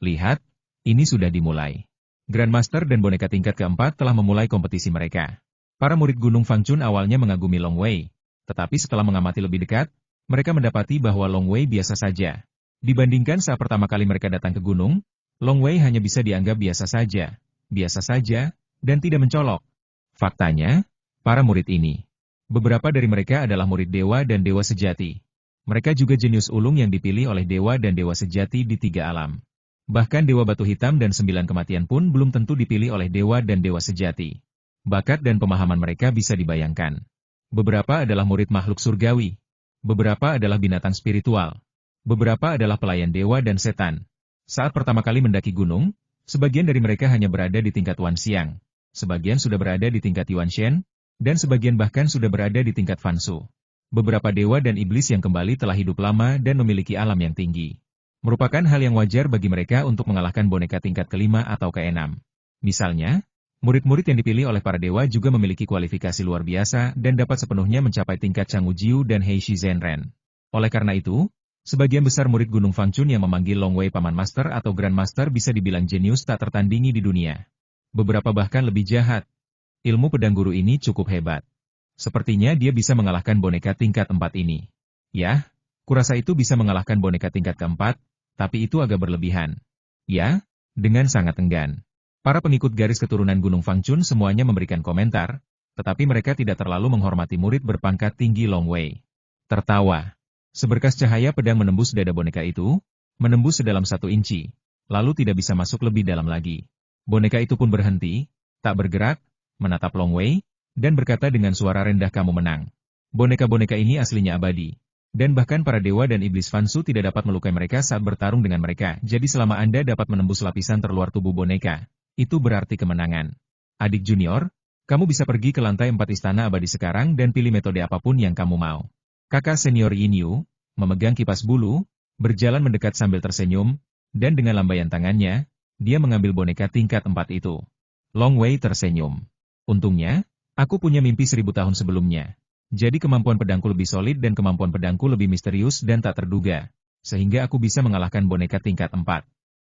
Lihat, ini sudah dimulai. Grandmaster dan boneka tingkat keempat telah memulai kompetisi mereka. Para murid Gunung Fangchun awalnya mengagumi Long Wei, tetapi setelah mengamati lebih dekat, mereka mendapati bahwa Long Wei biasa saja. Dibandingkan saat pertama kali mereka datang ke gunung, Long Wei hanya bisa dianggap biasa saja, dan tidak mencolok. Faktanya, para murid ini, beberapa dari mereka adalah murid dewa dan dewa sejati. Mereka juga jenius ulung yang dipilih oleh dewa dan dewa sejati di 3 alam. Bahkan Dewa Batu Hitam dan 9 kematian pun belum tentu dipilih oleh dewa dan dewa sejati. Bakat dan pemahaman mereka bisa dibayangkan. Beberapa adalah murid makhluk surgawi. Beberapa adalah binatang spiritual. Beberapa adalah pelayan dewa dan setan. Saat pertama kali mendaki gunung, sebagian dari mereka hanya berada di tingkat Wan Xiang. Sebagian sudah berada di tingkat Yuan Shen, dan sebagian bahkan sudah berada di tingkat Fan Su. Beberapa dewa dan iblis yang kembali telah hidup lama dan memiliki alam yang tinggi. Merupakan hal yang wajar bagi mereka untuk mengalahkan boneka tingkat ke-5 atau ke-6. Misalnya, murid-murid yang dipilih oleh para dewa juga memiliki kualifikasi luar biasa dan dapat sepenuhnya mencapai tingkat Changwu Jiu dan Heishi Zhenren. Oleh karena itu, sebagian besar murid Gunung Fangchun yang memanggil Long Wei Paman Master atau Grand Master bisa dibilang jenius tak tertandingi di dunia. Beberapa bahkan lebih jahat. Ilmu pedang guru ini cukup hebat. Sepertinya dia bisa mengalahkan boneka tingkat 4 ini. Yah, kurasa itu bisa mengalahkan boneka tingkat ke-4, tapi itu agak berlebihan. Ya, dengan sangat enggan. Para pengikut garis keturunan Gunung Fangchun semuanya memberikan komentar, tetapi mereka tidak terlalu menghormati murid berpangkat tinggi Long Wei. Tertawa. Seberkas cahaya pedang menembus dada boneka itu, menembus sedalam 1 inci, lalu tidak bisa masuk lebih dalam lagi. Boneka itu pun berhenti, tak bergerak, menatap Long Wei, dan berkata dengan suara rendah, kamu menang. Boneka-boneka ini aslinya abadi. Dan bahkan para dewa dan iblis Fan Su tidak dapat melukai mereka saat bertarung dengan mereka. Jadi selama Anda dapat menembus lapisan terluar tubuh boneka, itu berarti kemenangan. Adik junior, kamu bisa pergi ke lantai 4 istana abadi sekarang dan pilih metode apapun yang kamu mau. Kakak senior Yin Yu, memegang kipas bulu, berjalan mendekat sambil tersenyum, dan dengan lambaian tangannya, dia mengambil boneka tingkat 4 itu. Long Wei tersenyum. Untungnya, aku punya mimpi 1000 tahun sebelumnya. Jadi kemampuan pedangku lebih solid dan kemampuan pedangku lebih misterius dan tak terduga, sehingga aku bisa mengalahkan boneka tingkat 4.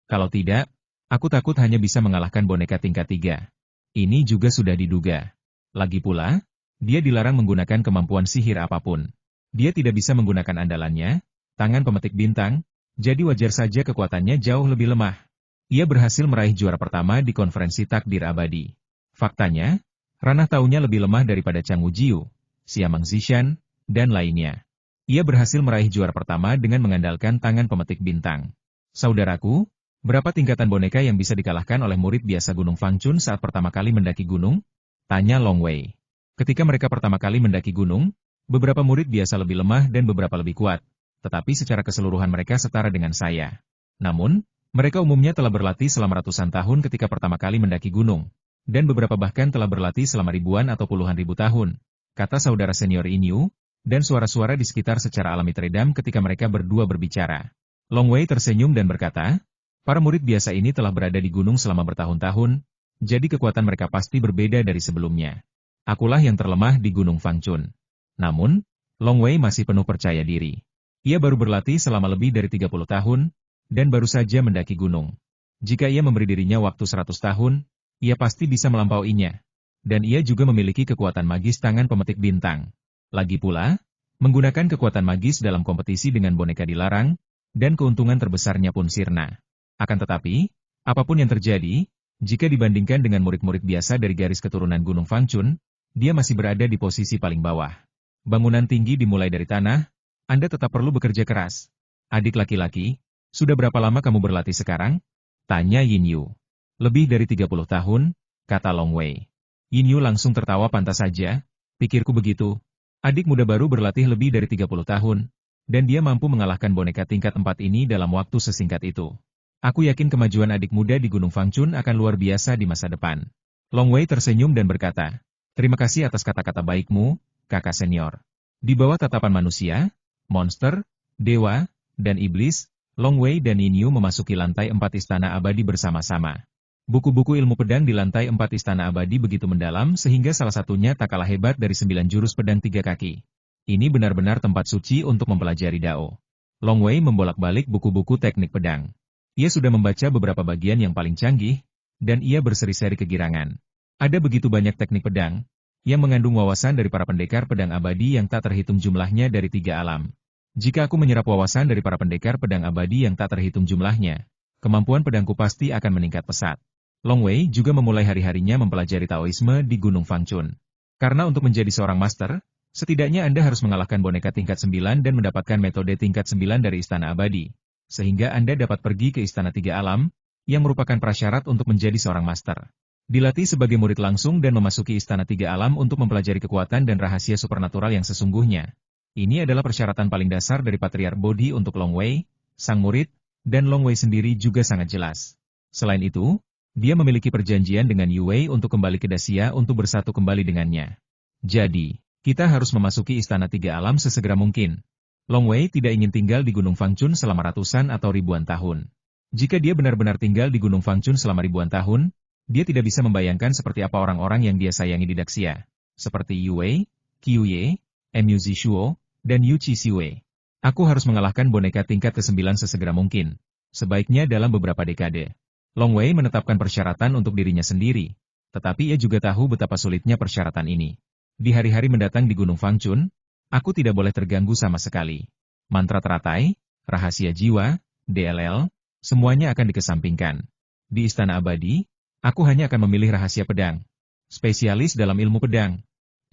Kalau tidak, aku takut hanya bisa mengalahkan boneka tingkat 3. Ini juga sudah diduga. Lagi pula, dia dilarang menggunakan kemampuan sihir apapun. Dia tidak bisa menggunakan andalannya, tangan pemetik bintang, jadi wajar saja kekuatannya jauh lebih lemah. Ia berhasil meraih juara pertama di konferensi takdir abadi. Faktanya, ranah taunya lebih lemah daripada Changwu Jiu, Siamang Zishan, dan lainnya. Ia berhasil meraih juara pertama dengan mengandalkan tangan pemetik bintang. Saudaraku, berapa tingkatan boneka yang bisa dikalahkan oleh murid biasa Gunung Fangchun saat pertama kali mendaki gunung? Tanya Long Wei. Ketika mereka pertama kali mendaki gunung, beberapa murid biasa lebih lemah dan beberapa lebih kuat, tetapi secara keseluruhan mereka setara dengan saya. Namun, mereka umumnya telah berlatih selama ratusan tahun ketika pertama kali mendaki gunung, dan beberapa bahkan telah berlatih selama ribuan atau puluhan ribu tahun, kata saudara senior Inyu, dan suara-suara di sekitar secara alami teredam ketika mereka berdua berbicara. Long Wei tersenyum dan berkata, para murid biasa ini telah berada di gunung selama bertahun-tahun, jadi kekuatan mereka pasti berbeda dari sebelumnya. Akulah yang terlemah di Gunung Fangchun. Namun, Long Wei masih penuh percaya diri. Ia baru berlatih selama lebih dari 30 tahun, dan baru saja mendaki gunung. Jika ia memberi dirinya waktu 100 tahun, ia pasti bisa melampauinya. Dan ia juga memiliki kekuatan magis tangan pemetik bintang. Lagi pula, menggunakan kekuatan magis dalam kompetisi dengan boneka dilarang, dan keuntungan terbesarnya pun sirna. Akan tetapi, apapun yang terjadi, jika dibandingkan dengan murid-murid biasa dari garis keturunan Gunung Fangchun, dia masih berada di posisi paling bawah. Bangunan tinggi dimulai dari tanah, Anda tetap perlu bekerja keras. Adik laki-laki, sudah berapa lama kamu berlatih sekarang? Tanya Yin Yu. Lebih dari 30 tahun, kata Long Wei. Yin Yu langsung tertawa pantas saja, pikirku begitu. Adik muda baru berlatih lebih dari 30 tahun, dan dia mampu mengalahkan boneka tingkat 4 ini dalam waktu sesingkat itu. Aku yakin kemajuan adik muda di Gunung Fangchun akan luar biasa di masa depan. Long Wei tersenyum dan berkata, terima kasih atas kata-kata baikmu, kakak senior. Di bawah tatapan manusia, monster, dewa, dan iblis, Long Wei dan Yin Yu memasuki lantai 4 istana abadi bersama-sama. Buku-buku ilmu pedang di lantai 4 istana abadi begitu mendalam sehingga salah satunya tak kalah hebat dari 9 jurus pedang 3 kaki. Ini benar-benar tempat suci untuk mempelajari Dao. Long Wei membolak-balik buku-buku teknik pedang. Ia sudah membaca beberapa bagian yang paling canggih, dan ia berseri-seri kegirangan. Ada begitu banyak teknik pedang, yang mengandung wawasan dari para pendekar pedang abadi yang tak terhitung jumlahnya dari 3 alam. Jika aku menyerap wawasan dari para pendekar pedang abadi yang tak terhitung jumlahnya, kemampuan pedangku pasti akan meningkat pesat. Long Wei juga memulai hari-harinya mempelajari Taoisme di Gunung Fangchun. Karena untuk menjadi seorang master, setidaknya Anda harus mengalahkan boneka tingkat 9 dan mendapatkan metode tingkat 9 dari Istana Abadi, sehingga Anda dapat pergi ke Istana 3 Alam, yang merupakan prasyarat untuk menjadi seorang master. Dilatih sebagai murid langsung dan memasuki Istana 3 Alam untuk mempelajari kekuatan dan rahasia supernatural yang sesungguhnya. Ini adalah persyaratan paling dasar dari Patriark Bodhi untuk Long Wei, sang murid, dan Long Wei sendiri juga sangat jelas. Selain itu, dia memiliki perjanjian dengan Yu Wei untuk kembali ke Daxia untuk bersatu kembali dengannya. Jadi, kita harus memasuki Istana 3 Alam sesegera mungkin. Long Wei tidak ingin tinggal di Gunung Fangchun selama ratusan atau ribuan tahun. Jika dia benar-benar tinggal di Gunung Fangchun selama ribuan tahun, dia tidak bisa membayangkan seperti apa orang-orang yang dia sayangi di Daxia, seperti Yu Wei, Qiu Ye, Mu Zishuo, dan Yu Qi Siwei. Aku harus mengalahkan boneka tingkat ke-9 sesegera mungkin, sebaiknya dalam beberapa dekade. Long Wei menetapkan persyaratan untuk dirinya sendiri, tetapi ia juga tahu betapa sulitnya persyaratan ini. Di hari-hari mendatang di Gunung Fangchun, aku tidak boleh terganggu sama sekali. Mantra teratai, rahasia jiwa, DLL, semuanya akan dikesampingkan. Di Istana Abadi, aku hanya akan memilih rahasia pedang. Spesialis dalam ilmu pedang.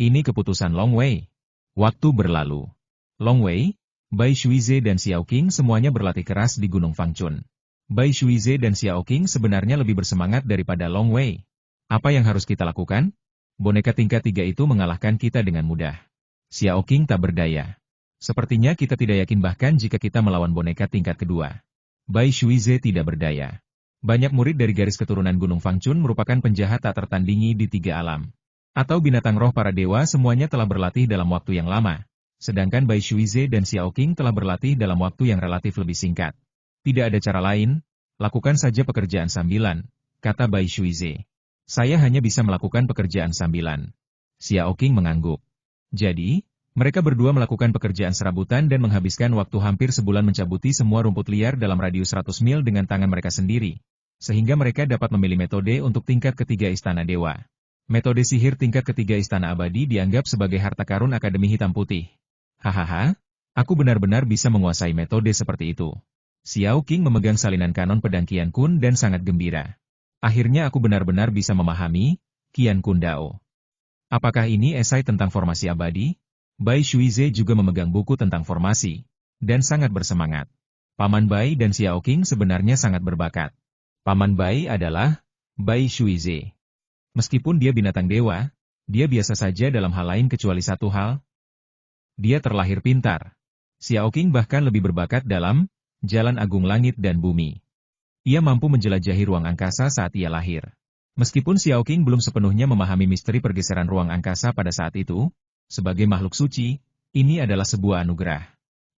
Ini keputusan Long Wei. Waktu berlalu. Long Wei, Bai Shuize dan Xiao Qing semuanya berlatih keras di Gunung Fangchun. Bai Shuize dan Xiao Qing sebenarnya lebih bersemangat daripada Long Wei. Apa yang harus kita lakukan? Boneka tingkat 3 itu mengalahkan kita dengan mudah. Xiao Qing tak berdaya. Sepertinya kita tidak yakin bahkan jika kita melawan boneka tingkat kedua. Bai Shuize tidak berdaya. Banyak murid dari garis keturunan Gunung Fangchun merupakan penjahat tak tertandingi di 3 alam. Atau binatang roh para dewa semuanya telah berlatih dalam waktu yang lama. Sedangkan Bai Shuize dan Xiao Qing telah berlatih dalam waktu yang relatif lebih singkat. Tidak ada cara lain, lakukan saja pekerjaan sambilan, kata Bai Shuize. Saya hanya bisa melakukan pekerjaan sambilan. Xiao Qing mengangguk. Jadi, mereka berdua melakukan pekerjaan serabutan dan menghabiskan waktu hampir sebulan mencabuti semua rumput liar dalam radius 100 mil dengan tangan mereka sendiri, sehingga mereka dapat memilih metode untuk tingkat ketiga Istana Dewa. Metode sihir tingkat ketiga Istana Abadi dianggap sebagai harta karun Akademi Hitam Putih. Hahaha, aku benar-benar bisa menguasai metode seperti itu. Xiao Qing memegang salinan kanon pedang Qian Kun dan sangat gembira. Akhirnya aku benar-benar bisa memahami Qian Kun Dao. Apakah ini esai tentang formasi abadi? Bai Shuize juga memegang buku tentang formasi, dan sangat bersemangat. Paman Bai dan Xiao Qing sebenarnya sangat berbakat. Paman Bai adalah Bai Shuize. Meskipun dia binatang dewa, Dia biasa saja dalam hal lain kecuali satu hal. Dia terlahir pintar. Xiao Qing bahkan lebih berbakat dalam jalan agung langit dan bumi. Ia mampu menjelajahi ruang angkasa saat ia lahir. Meskipun Xiao Qing belum sepenuhnya memahami misteri pergeseran ruang angkasa pada saat itu, sebagai makhluk suci, ini adalah sebuah anugerah.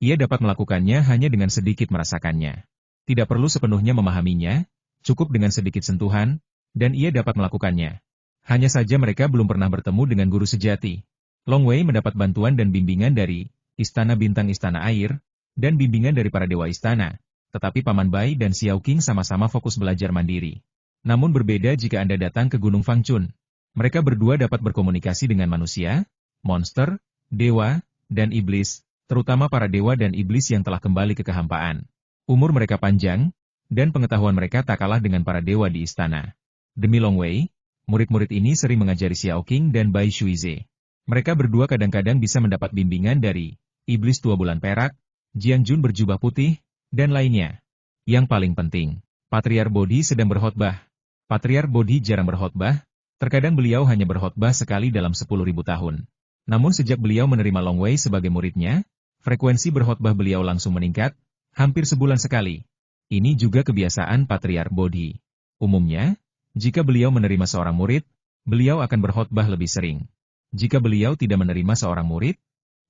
Ia dapat melakukannya hanya dengan sedikit merasakannya. Tidak perlu sepenuhnya memahaminya, cukup dengan sedikit sentuhan, dan ia dapat melakukannya. Hanya saja mereka belum pernah bertemu dengan guru sejati. Long Wei mendapat bantuan dan bimbingan dari Istana Bintang Istana Air, dan bimbingan dari para dewa istana, tetapi Paman Bai dan Xiao Qing sama-sama fokus belajar mandiri. Namun berbeda jika Anda datang ke Gunung Fangchun. Mereka berdua dapat berkomunikasi dengan manusia, monster, dewa, dan iblis, terutama para dewa dan iblis yang telah kembali ke kehampaan. Umur mereka panjang, dan pengetahuan mereka tak kalah dengan para dewa di istana. Demi Long Wei, murid-murid ini sering mengajari Xiao Qing dan Bai Shuize. Mereka berdua kadang-kadang bisa mendapat bimbingan dari iblis tua bulan perak, Jian Jun berjubah putih, dan lainnya. Yang paling penting, Patriark Bodhi sedang berkhotbah. Patriark Bodhi jarang berkhotbah, terkadang beliau hanya berkhotbah sekali dalam 10.000 tahun. Namun sejak beliau menerima Long Wei sebagai muridnya, frekuensi berkhotbah beliau langsung meningkat, hampir sebulan sekali. Ini juga kebiasaan Patriark Bodhi. Umumnya, jika beliau menerima seorang murid, beliau akan berkhotbah lebih sering. Jika beliau tidak menerima seorang murid,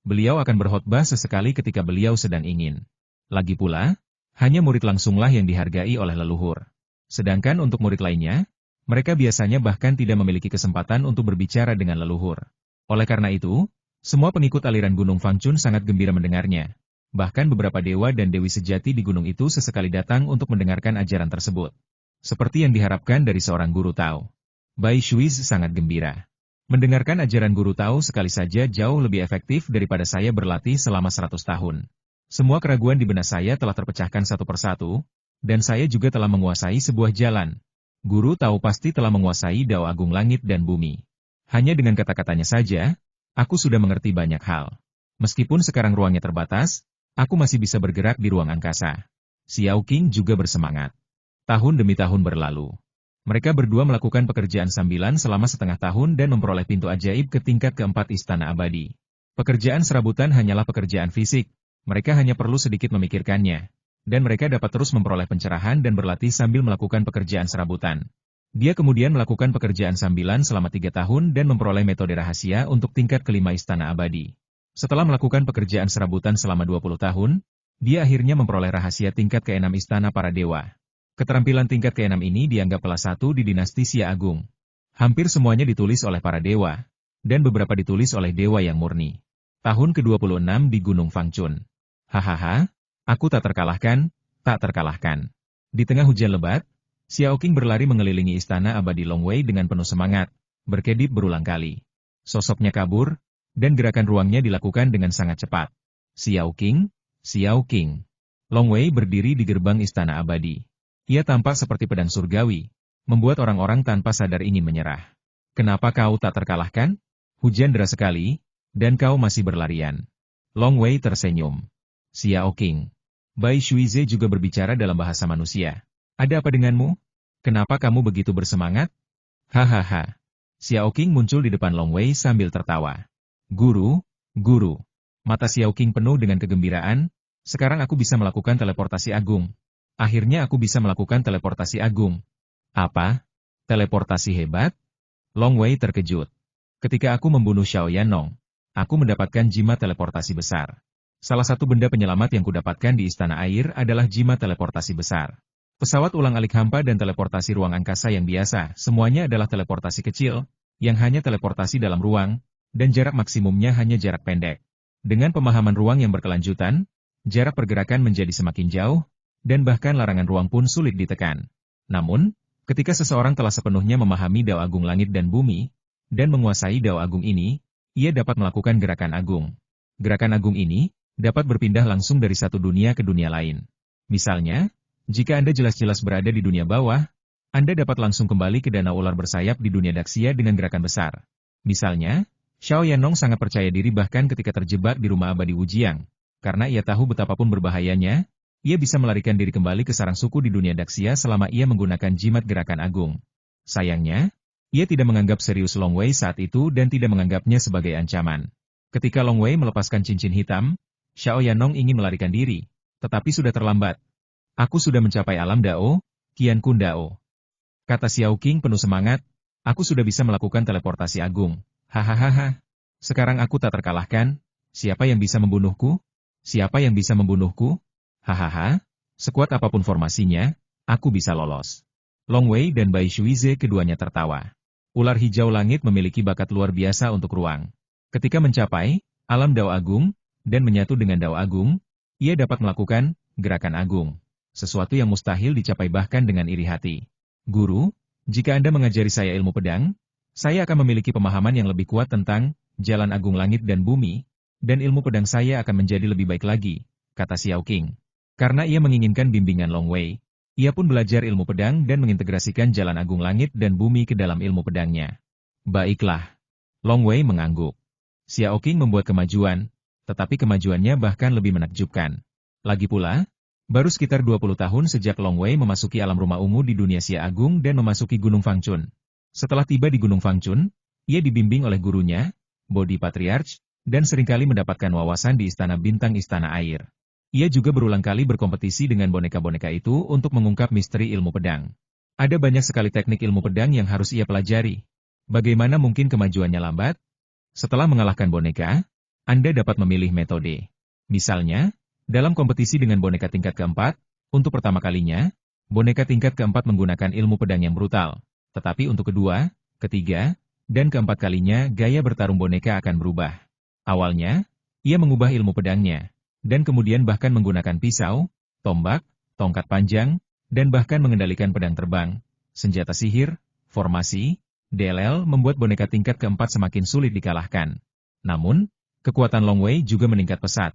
beliau akan berkhotbah sesekali ketika beliau sedang ingin. Lagi pula, hanya murid langsunglah yang dihargai oleh leluhur. Sedangkan untuk murid lainnya, mereka biasanya bahkan tidak memiliki kesempatan untuk berbicara dengan leluhur. Oleh karena itu, semua pengikut aliran Gunung Fangchun sangat gembira mendengarnya. Bahkan beberapa dewa dan dewi sejati di gunung itu sesekali datang untuk mendengarkan ajaran tersebut. Seperti yang diharapkan dari seorang guru Tao. Bai Shuize sangat gembira. Mendengarkan ajaran guru Tao sekali saja jauh lebih efektif daripada saya berlatih selama 100 tahun. Semua keraguan di benak saya telah terpecahkan satu persatu, dan saya juga telah menguasai sebuah jalan. Guru Tao pasti telah menguasai Dao Agung Langit dan Bumi. Hanya dengan kata-katanya saja, aku sudah mengerti banyak hal. Meskipun sekarang ruangnya terbatas, aku masih bisa bergerak di ruang angkasa. Xiao Qing juga bersemangat. Tahun demi tahun berlalu. Mereka berdua melakukan pekerjaan sambilan selama setengah tahun dan memperoleh pintu ajaib ke tingkat keempat Istana Abadi. Pekerjaan serabutan hanyalah pekerjaan fisik, mereka hanya perlu sedikit memikirkannya. Dan mereka dapat terus memperoleh pencerahan dan berlatih sambil melakukan pekerjaan serabutan. Dia kemudian melakukan pekerjaan sambilan selama 3 tahun dan memperoleh metode rahasia untuk tingkat kelima Istana Abadi. Setelah melakukan pekerjaan serabutan selama 20 tahun, dia akhirnya memperoleh rahasia tingkat ke-6 Istana Para Dewa. Keterampilan tingkat ke-6 ini dianggap kelas 1 di dinasti Xia Agung. Hampir semuanya ditulis oleh para dewa, dan beberapa ditulis oleh dewa yang murni. Tahun ke-26 di Gunung Fangchun. Hahaha, aku tak terkalahkan, tak terkalahkan. Di tengah hujan lebat, Xiao Qing berlari mengelilingi Istana Abadi Long Wei dengan penuh semangat, berkedip berulang kali. Sosoknya kabur, dan gerakan ruangnya dilakukan dengan sangat cepat. Xiao Qing, Xiao Qing. Long Wei berdiri di gerbang Istana Abadi. Ia tampak seperti pedang surgawi, membuat orang-orang tanpa sadar ingin menyerah. Kenapa kau tak terkalahkan? Hujan deras sekali, dan kau masih berlarian. Long Wei tersenyum. Xiao Qing. Bai Shuize juga berbicara dalam bahasa manusia. Ada apa denganmu? Kenapa kamu begitu bersemangat? Hahaha. Xiao Qing muncul di depan Long Wei sambil tertawa. Guru, guru. Mata Xiao Qing penuh dengan kegembiraan. Sekarang aku bisa melakukan teleportasi agung. Akhirnya aku bisa melakukan teleportasi agung. Apa? Teleportasi hebat? Long Wei terkejut. Ketika aku membunuh Xiao Yanong, aku mendapatkan jimat teleportasi besar. Salah satu benda penyelamat yang kudapatkan di Istana Air adalah jimat teleportasi besar. Pesawat ulang-alik hampa dan teleportasi ruang angkasa yang biasa, semuanya adalah teleportasi kecil, yang hanya teleportasi dalam ruang, dan jarak maksimumnya hanya jarak pendek. Dengan pemahaman ruang yang berkelanjutan, jarak pergerakan menjadi semakin jauh, dan bahkan larangan ruang pun sulit ditekan. Namun, ketika seseorang telah sepenuhnya memahami Dao Agung Langit dan Bumi, dan menguasai Dao Agung ini, ia dapat melakukan gerakan agung. Gerakan agung ini dapat berpindah langsung dari satu dunia ke dunia lain. Misalnya, jika Anda jelas-jelas berada di dunia bawah, Anda dapat langsung kembali ke danau ular bersayap di dunia Daxia dengan gerakan besar. Misalnya, Xiao Yanong sangat percaya diri bahkan ketika terjebak di rumah abadi Wujiang, karena ia tahu betapapun berbahayanya, ia bisa melarikan diri kembali ke sarang suku di dunia Daxia selama ia menggunakan jimat gerakan agung. Sayangnya, Ia tidak menganggap serius Long Wei saat itu dan tidak menganggapnya sebagai ancaman. Ketika Long Wei melepaskan cincin hitam, Xiao Yanong ingin melarikan diri, tetapi sudah terlambat. Aku sudah mencapai alam Dao, Qian Kun Dao. Kata Xiao Qing penuh semangat, aku sudah bisa melakukan teleportasi agung. Hahaha. Sekarang aku tak terkalahkan. Siapa yang bisa membunuhku? Siapa yang bisa membunuhku? Hahaha. Sekuat apapun formasinya, aku bisa lolos. Long Wei dan Bai Shuize keduanya tertawa. Ular hijau langit memiliki bakat luar biasa untuk ruang. Ketika mencapai alam Dao Agung dan menyatu dengan Dao Agung, ia dapat melakukan gerakan agung. Sesuatu yang mustahil dicapai bahkan dengan iri hati. Guru, jika Anda mengajari saya ilmu pedang, saya akan memiliki pemahaman yang lebih kuat tentang jalan agung langit dan bumi, dan ilmu pedang saya akan menjadi lebih baik lagi, kata Xiao Qing. Karena ia menginginkan bimbingan Long Wei, ia pun belajar ilmu pedang dan mengintegrasikan jalan agung langit dan bumi ke dalam ilmu pedangnya. Baiklah. Long Wei mengangguk. Xiao Qing membuat kemajuan, tetapi kemajuannya bahkan lebih menakjubkan. Lagi pula, baru sekitar 20 tahun sejak Long Wei memasuki alam rumah ungu di dunia Xia Agung dan memasuki Gunung Fangchun. Setelah tiba di Gunung Fangchun, ia dibimbing oleh gurunya, Bodhi Patriarch, dan seringkali mendapatkan wawasan di Istana Bintang Istana Air. Ia juga berulang kali berkompetisi dengan boneka-boneka itu untuk mengungkap misteri ilmu pedang. Ada banyak sekali teknik ilmu pedang yang harus ia pelajari. Bagaimana mungkin kemajuannya lambat? Setelah mengalahkan boneka, Anda dapat memilih metode. Misalnya, dalam kompetisi dengan boneka tingkat keempat, untuk pertama kalinya, boneka tingkat keempat menggunakan ilmu pedang yang brutal. Tetapi untuk kedua, ketiga, dan keempat kalinya gaya bertarung boneka akan berubah. Awalnya, ia mengubah ilmu pedangnya, dan kemudian bahkan menggunakan pisau, tombak, tongkat panjang, dan bahkan mengendalikan pedang terbang, senjata sihir, formasi, DLL membuat boneka tingkat keempat semakin sulit dikalahkan. Namun, kekuatan Long Wei juga meningkat pesat.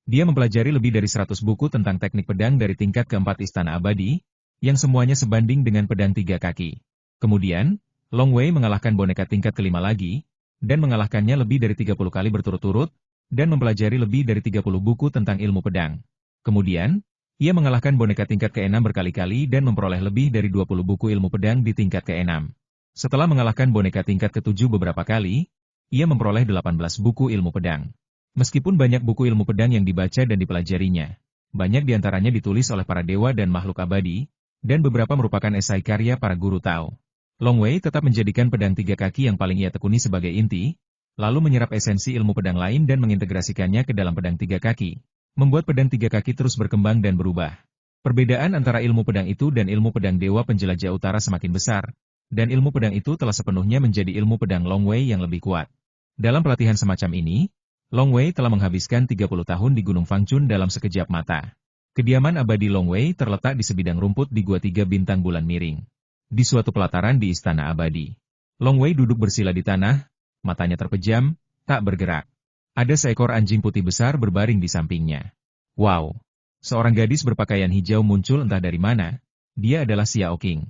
Dia mempelajari lebih dari 100 buku tentang teknik pedang dari tingkat keempat Istana Abadi, yang semuanya sebanding dengan pedang 3 kaki. Kemudian, Long Wei mengalahkan boneka tingkat kelima lagi, dan mengalahkannya lebih dari 30 kali berturut-turut, dan mempelajari lebih dari 30 buku tentang ilmu pedang. Kemudian, ia mengalahkan boneka tingkat ke-6 berkali-kali dan memperoleh lebih dari 20 buku ilmu pedang di tingkat ke-6. Setelah mengalahkan boneka tingkat ke-7 beberapa kali, ia memperoleh 18 buku ilmu pedang. Meskipun banyak buku ilmu pedang yang dibaca dan dipelajarinya, banyak diantaranya ditulis oleh para dewa dan makhluk abadi, dan beberapa merupakan esai karya para guru Tao. Long Wei tetap menjadikan pedang 3 kaki yang paling ia tekuni sebagai inti, lalu menyerap esensi ilmu pedang lain dan mengintegrasikannya ke dalam pedang 3 kaki, membuat pedang 3 kaki terus berkembang dan berubah. Perbedaan antara ilmu pedang itu dan ilmu pedang Dewa Penjelajah Utara semakin besar, dan ilmu pedang itu telah sepenuhnya menjadi ilmu pedang Long Wei yang lebih kuat. Dalam pelatihan semacam ini, Long Wei telah menghabiskan 30 tahun di Gunung Fangchun dalam sekejap mata. Kediaman abadi Long Wei terletak di sebidang rumput di Gua 3 Bintang Bulan Miring. Di suatu pelataran di Istana Abadi, Long Wei duduk bersila di tanah, matanya terpejam, tak bergerak. Ada seekor anjing putih besar berbaring di sampingnya. Wow! Seorang gadis berpakaian hijau muncul entah dari mana. Dia adalah Xiao Qing.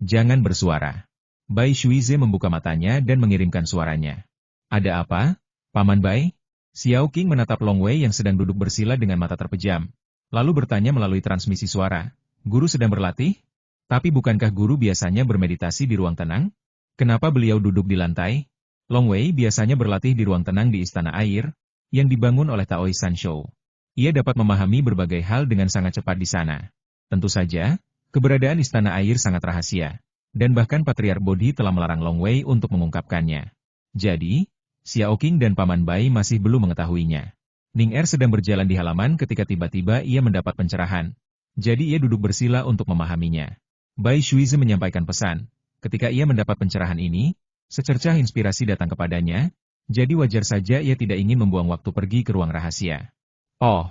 Jangan bersuara. Bai Shuize membuka matanya dan mengirimkan suaranya. Ada apa, Paman Bai? Xiao Qing menatap Long Wei yang sedang duduk bersila dengan mata terpejam. Lalu bertanya melalui transmisi suara. Guru sedang berlatih? Tapi bukankah guru biasanya bermeditasi di ruang tenang? Kenapa beliau duduk di lantai? Long Wei biasanya berlatih di ruang tenang di Istana Air, yang dibangun oleh Taoi Sanshou. Ia dapat memahami berbagai hal dengan sangat cepat di sana. Tentu saja, keberadaan Istana Air sangat rahasia, dan bahkan Patriark Bodhi telah melarang Long Wei untuk mengungkapkannya. Jadi, Xiao Qing dan Paman Bai masih belum mengetahuinya. Ning Er sedang berjalan di halaman ketika tiba-tiba ia mendapat pencerahan. Jadi ia duduk bersila untuk memahaminya. Bai Shuize menyampaikan pesan. Ketika ia mendapat pencerahan ini, secercah inspirasi datang kepadanya, jadi wajar saja ia tidak ingin membuang waktu pergi ke ruang rahasia. Oh,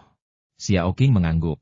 Xiao Qing mengangguk.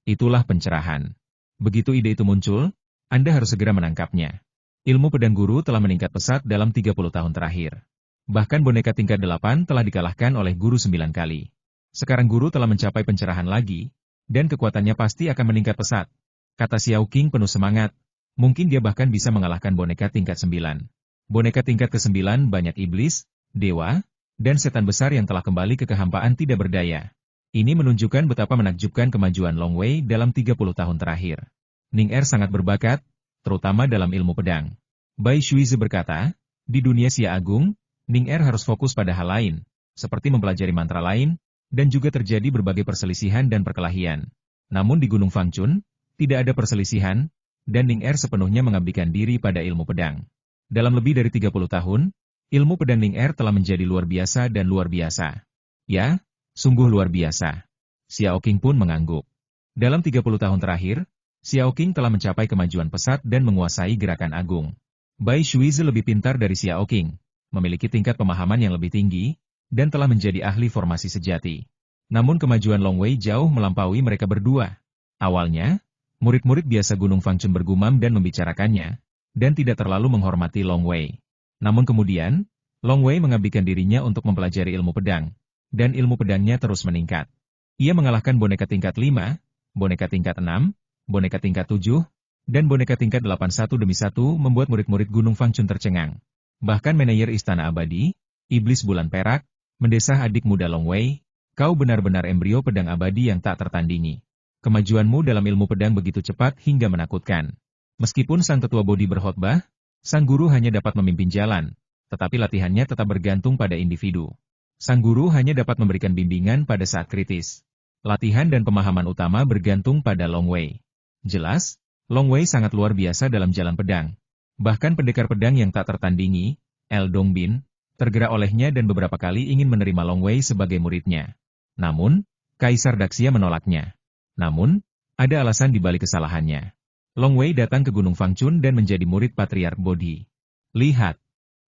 Itulah pencerahan. Begitu ide itu muncul, Anda harus segera menangkapnya. Ilmu pedang guru telah meningkat pesat dalam 30 tahun terakhir. Bahkan boneka tingkat 8 telah dikalahkan oleh guru 9 kali. Sekarang guru telah mencapai pencerahan lagi, dan kekuatannya pasti akan meningkat pesat. Kata Xiao Qing penuh semangat, mungkin dia bahkan bisa mengalahkan boneka tingkat 9. Boneka tingkat ke-9 banyak iblis, dewa, dan setan besar yang telah kembali ke kehampaan tidak berdaya. Ini menunjukkan betapa menakjubkan kemajuan Long Wei dalam 30 tahun terakhir. Ning Er sangat berbakat, terutama dalam ilmu pedang. Bai Shuizi berkata, di dunia Xia Agung, Ning Er harus fokus pada hal lain, seperti mempelajari mantra lain, dan juga terjadi berbagai perselisihan dan perkelahian. Namun di Gunung Fangchun, tidak ada perselisihan, dan Ning Er sepenuhnya mengabdikan diri pada ilmu pedang. Dalam lebih dari 30 tahun, ilmu pedang Ning Er telah menjadi luar biasa dan luar biasa. Ya, sungguh luar biasa. Xiao Qing pun mengangguk. Dalam 30 tahun terakhir, Xiao Qing telah mencapai kemajuan pesat dan menguasai gerakan agung. Bai Shuizi lebih pintar dari Xiao Qing, memiliki tingkat pemahaman yang lebih tinggi, dan telah menjadi ahli formasi sejati. Namun kemajuan Long Wei jauh melampaui mereka berdua. Awalnya, murid-murid biasa Gunung Fangchun bergumam dan membicarakannya, dan tidak terlalu menghormati Long Wei. Namun kemudian, Long Wei mengabdikan dirinya untuk mempelajari ilmu pedang, dan ilmu pedangnya terus meningkat. Ia mengalahkan boneka tingkat 5, boneka tingkat 6, boneka tingkat 7, dan boneka tingkat 8 satu demi satu membuat murid-murid Gunung Fangchun tercengang. Bahkan manajer Istana Abadi, Iblis Bulan Perak, mendesah adik muda Long Wei, kau benar-benar embrio pedang abadi yang tak tertandingi. Kemajuanmu dalam ilmu pedang begitu cepat hingga menakutkan. Meskipun sang tetua Bodhi berkhotbah, sang guru hanya dapat memimpin jalan, tetapi latihannya tetap bergantung pada individu. Sang guru hanya dapat memberikan bimbingan pada saat kritis. Latihan dan pemahaman utama bergantung pada Long Wei. Jelas, Long Wei sangat luar biasa dalam jalan pedang. Bahkan pendekar pedang yang tak tertandingi, El Dongbin, tergerak olehnya dan beberapa kali ingin menerima Long Wei sebagai muridnya. Namun, Kaisar Daxia menolaknya. Namun, ada alasan di balik kesalahannya. Long Wei datang ke Gunung Fangchun dan menjadi murid Patriark Bodhi. Lihat,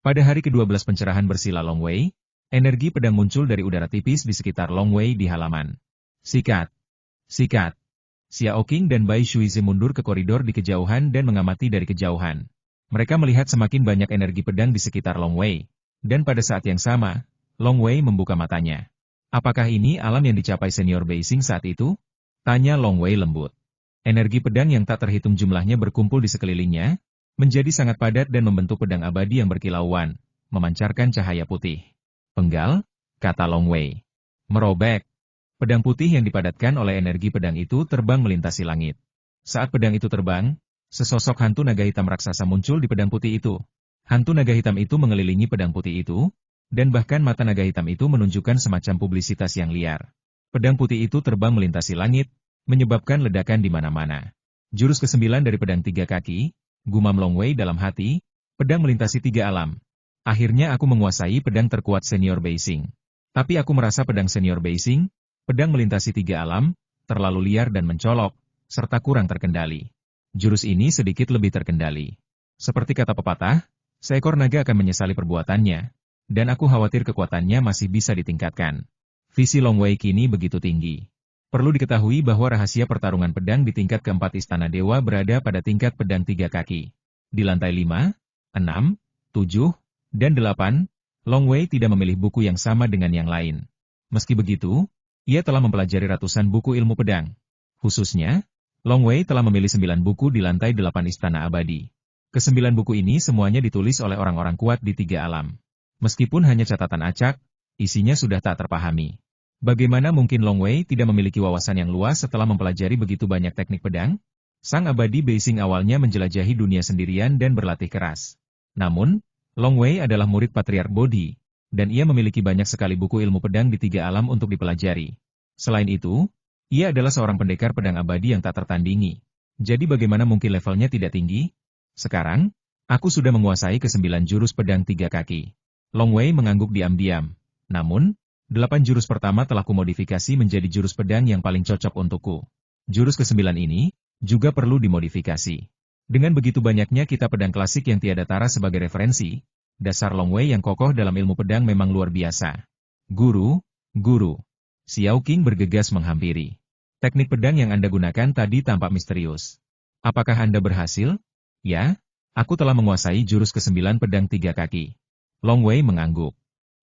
pada hari ke-12 pencerahan bersila Long Wei, energi pedang muncul dari udara tipis di sekitar Long Wei di halaman. Sikat! Sikat! Xiao Qing dan Bai Shuizi mundur ke koridor di kejauhan dan mengamati dari kejauhan. Mereka melihat semakin banyak energi pedang di sekitar Long Wei. Dan pada saat yang sama, Long Wei membuka matanya. Apakah ini alam yang dicapai senior Beixing saat itu? Tanya Long Wei lembut. Energi pedang yang tak terhitung jumlahnya berkumpul di sekelilingnya, menjadi sangat padat dan membentuk pedang abadi yang berkilauan, memancarkan cahaya putih. Penggal, kata Long Wei. Merobek. Pedang putih yang dipadatkan oleh energi pedang itu terbang melintasi langit. Saat pedang itu terbang, sesosok hantu naga hitam raksasa muncul di pedang putih itu. Hantu naga hitam itu mengelilingi pedang putih itu, dan bahkan mata naga hitam itu menunjukkan semacam publisitas yang liar. Pedang putih itu terbang melintasi langit, menyebabkan ledakan di mana-mana. Jurus ke-9 dari pedang 3 kaki, gumam Long Wei dalam hati, pedang melintasi 3 alam. Akhirnya aku menguasai pedang terkuat senior Beixing. Tapi aku merasa pedang senior Beixing, pedang melintasi 3 alam, terlalu liar dan mencolok, serta kurang terkendali. Jurus ini sedikit lebih terkendali. Seperti kata pepatah, seekor naga akan menyesali perbuatannya, dan aku khawatir kekuatannya masih bisa ditingkatkan. Visi Long Wei kini begitu tinggi. Perlu diketahui bahwa rahasia pertarungan pedang di tingkat keempat Istana Dewa berada pada tingkat pedang 3 kaki. Di lantai 5, 6, 7, dan 8, Long Wei tidak memilih buku yang sama dengan yang lain. Meski begitu, ia telah mempelajari ratusan buku ilmu pedang. Khususnya, Long Wei telah memilih 9 buku di lantai 8 Istana Abadi. Ke-9 buku ini semuanya ditulis oleh orang-orang kuat di 3 alam. Meskipun hanya catatan acak, isinya sudah tak terpahami. Bagaimana mungkin Long Wei tidak memiliki wawasan yang luas setelah mempelajari begitu banyak teknik pedang? Sang Abadi Beixing awalnya menjelajahi dunia sendirian dan berlatih keras. Namun, Long Wei adalah murid Patriark Bodhi, dan ia memiliki banyak sekali buku ilmu pedang di 3 alam untuk dipelajari. Selain itu, ia adalah seorang pendekar pedang abadi yang tak tertandingi. Jadi bagaimana mungkin levelnya tidak tinggi? Sekarang, aku sudah menguasai ke-9 jurus pedang 3 kaki. Long Wei mengangguk diam-diam. Namun, 8 jurus pertama telah kumodifikasi menjadi jurus pedang yang paling cocok untukku. Jurus ke-9 ini, juga perlu dimodifikasi. Dengan begitu banyaknya kitab pedang klasik yang tiada tara sebagai referensi, dasar Long Wei yang kokoh dalam ilmu pedang memang luar biasa. Guru, guru. Xiao Qing bergegas menghampiri. Teknik pedang yang Anda gunakan tadi tampak misterius. Apakah Anda berhasil? Ya, aku telah menguasai jurus ke-9 pedang 3 kaki. Long Wei mengangguk.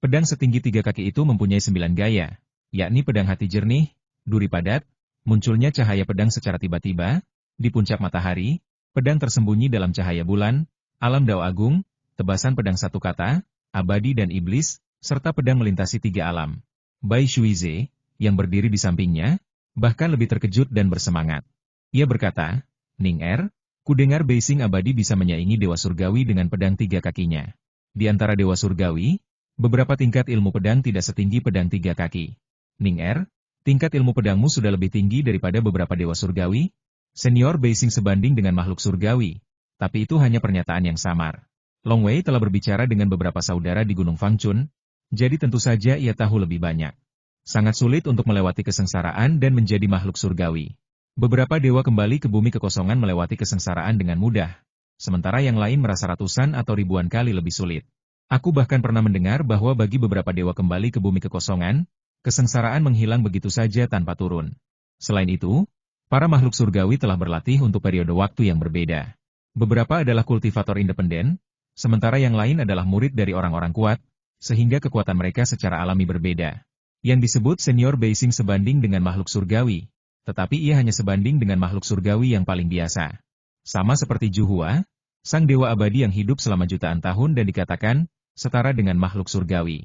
Pedang setinggi 3 kaki itu mempunyai 9 gaya, yakni pedang hati jernih, duri padat, munculnya cahaya pedang secara tiba-tiba, di puncak matahari, pedang tersembunyi dalam cahaya bulan, alam dao agung, tebasan pedang satu kata, abadi dan iblis, serta pedang melintasi 3 alam. Bai Shuizi, yang berdiri di sampingnya, bahkan lebih terkejut dan bersemangat. Ia berkata, Ning Er, Kudengar Beising abadi bisa menyaingi Dewa Surgawi dengan pedang 3 kakinya. Di antara Dewa Surgawi, beberapa tingkat ilmu pedang tidak setinggi pedang 3 kaki. Ning Er, tingkat ilmu pedangmu sudah lebih tinggi daripada beberapa Dewa Surgawi? Senior Beising sebanding dengan makhluk surgawi. Tapi itu hanya pernyataan yang samar. Long Wei telah berbicara dengan beberapa saudara di Gunung Fangchun, jadi tentu saja ia tahu lebih banyak. Sangat sulit untuk melewati kesengsaraan dan menjadi makhluk surgawi. Beberapa dewa kembali ke bumi kekosongan melewati kesengsaraan dengan mudah, sementara yang lain merasa ratusan atau ribuan kali lebih sulit. Aku bahkan pernah mendengar bahwa bagi beberapa dewa kembali ke bumi kekosongan, kesengsaraan menghilang begitu saja tanpa turun. Selain itu, para makhluk surgawi telah berlatih untuk periode waktu yang berbeda. Beberapa adalah kultivator independen, sementara yang lain adalah murid dari orang-orang kuat, sehingga kekuatan mereka secara alami berbeda. Yang disebut senior Beising sebanding dengan makhluk surgawi, tetapi ia hanya sebanding dengan makhluk surgawi yang paling biasa. Sama seperti Juhua, sang dewa abadi yang hidup selama jutaan tahun dan dikatakan setara dengan makhluk surgawi.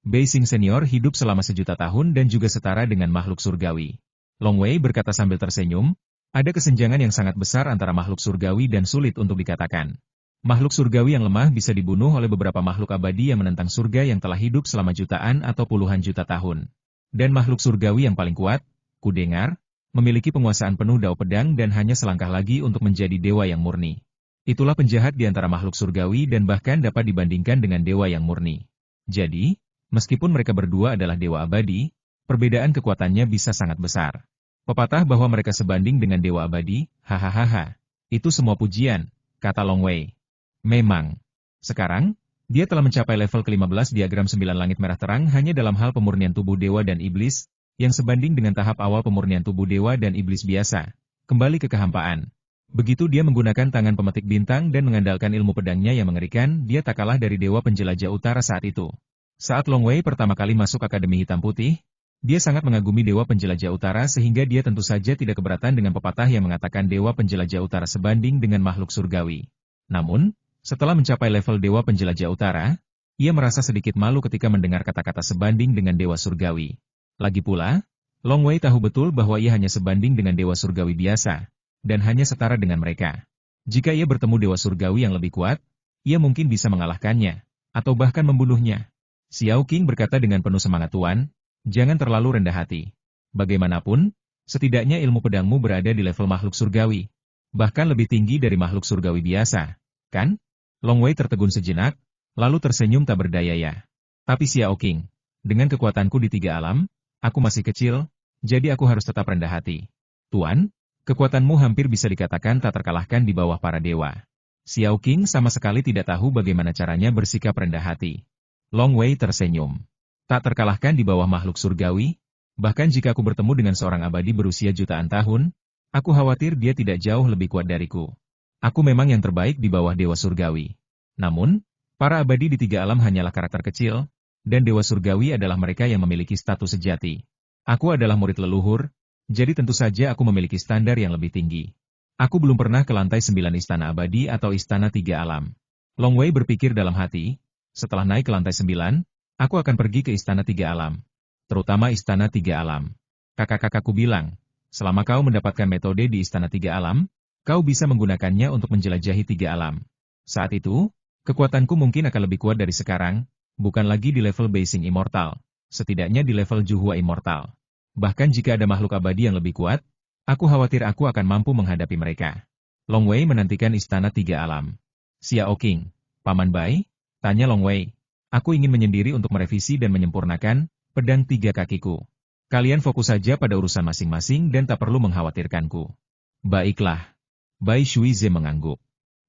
Beising senior hidup selama sejuta tahun dan juga setara dengan makhluk surgawi. Long Wei berkata sambil tersenyum, ada kesenjangan yang sangat besar antara makhluk surgawi dan sulit untuk dikatakan. Makhluk surgawi yang lemah bisa dibunuh oleh beberapa makhluk abadi yang menentang surga yang telah hidup selama jutaan atau puluhan juta tahun. Dan makhluk surgawi yang paling kuat, kudengar, memiliki penguasaan penuh dao pedang dan hanya selangkah lagi untuk menjadi dewa yang murni. Itulah penjahat di antara makhluk surgawi dan bahkan dapat dibandingkan dengan dewa yang murni. Jadi, meskipun mereka berdua adalah dewa abadi, perbedaan kekuatannya bisa sangat besar. Pepatah bahwa mereka sebanding dengan dewa abadi, hahaha. Itu semua pujian, kata Long Wei. Memang. Sekarang, dia telah mencapai level ke-15 diagram 9 langit merah terang hanya dalam hal pemurnian tubuh dewa dan iblis, yang sebanding dengan tahap awal pemurnian tubuh dewa dan iblis biasa, kembali ke kehampaan. Begitu dia menggunakan tangan pemetik bintang dan mengandalkan ilmu pedangnya yang mengerikan, dia tak kalah dari dewa penjelajah utara saat itu. Saat Long Wei pertama kali masuk Akademi Hitam Putih, dia sangat mengagumi dewa penjelajah utara sehingga dia tentu saja tidak keberatan dengan pepatah yang mengatakan dewa penjelajah utara sebanding dengan makhluk surgawi. Namun, setelah mencapai level dewa penjelajah utara, ia merasa sedikit malu ketika mendengar kata-kata sebanding dengan dewa surgawi. Lagi pula, Long Wei tahu betul bahwa ia hanya sebanding dengan dewa surgawi biasa, dan hanya setara dengan mereka. Jika ia bertemu dewa surgawi yang lebih kuat, ia mungkin bisa mengalahkannya, atau bahkan membunuhnya. Xiao Qing berkata dengan penuh semangat, Tuan, jangan terlalu rendah hati. Bagaimanapun, setidaknya ilmu pedangmu berada di level makhluk surgawi, bahkan lebih tinggi dari makhluk surgawi biasa, kan? Long Wei tertegun sejenak, lalu tersenyum tak berdaya ya. Tapi Xiao Qing, dengan kekuatanku di 3 alam, aku masih kecil, jadi aku harus tetap rendah hati. Tuan, kekuatanmu hampir bisa dikatakan tak terkalahkan di bawah para dewa. Xiao Qing sama sekali tidak tahu bagaimana caranya bersikap rendah hati. Long Wei tersenyum. Tak terkalahkan di bawah makhluk surgawi? Bahkan jika aku bertemu dengan seorang abadi berusia jutaan tahun, aku khawatir dia tidak jauh lebih kuat dariku. Aku memang yang terbaik di bawah dewa surgawi. Namun, para abadi di 3 alam hanyalah karakter kecil, dan dewa surgawi adalah mereka yang memiliki status sejati. Aku adalah murid leluhur, jadi tentu saja aku memiliki standar yang lebih tinggi. Aku belum pernah ke lantai 9 istana abadi atau istana 3 alam. Long Wei berpikir dalam hati, setelah naik ke lantai 9, aku akan pergi ke istana 3 alam. Terutama istana 3 alam. Kakak-kakakku bilang, selama kau mendapatkan metode di istana 3 alam, kau bisa menggunakannya untuk menjelajahi 3 alam. Saat itu, kekuatanku mungkin akan lebih kuat dari sekarang, bukan lagi di level Beising Immortal, setidaknya di level Juhua Immortal. Bahkan jika ada makhluk abadi yang lebih kuat, aku khawatir aku akan mampu menghadapi mereka. Long Wei menantikan istana 3 alam. Xiao Qing, Paman Bai? Tanya Long Wei. Aku ingin menyendiri untuk merevisi dan menyempurnakan pedang 3 kakiku. Kalian fokus saja pada urusan masing-masing dan tak perlu mengkhawatirkanku. Baiklah. Bai Shuize mengangguk.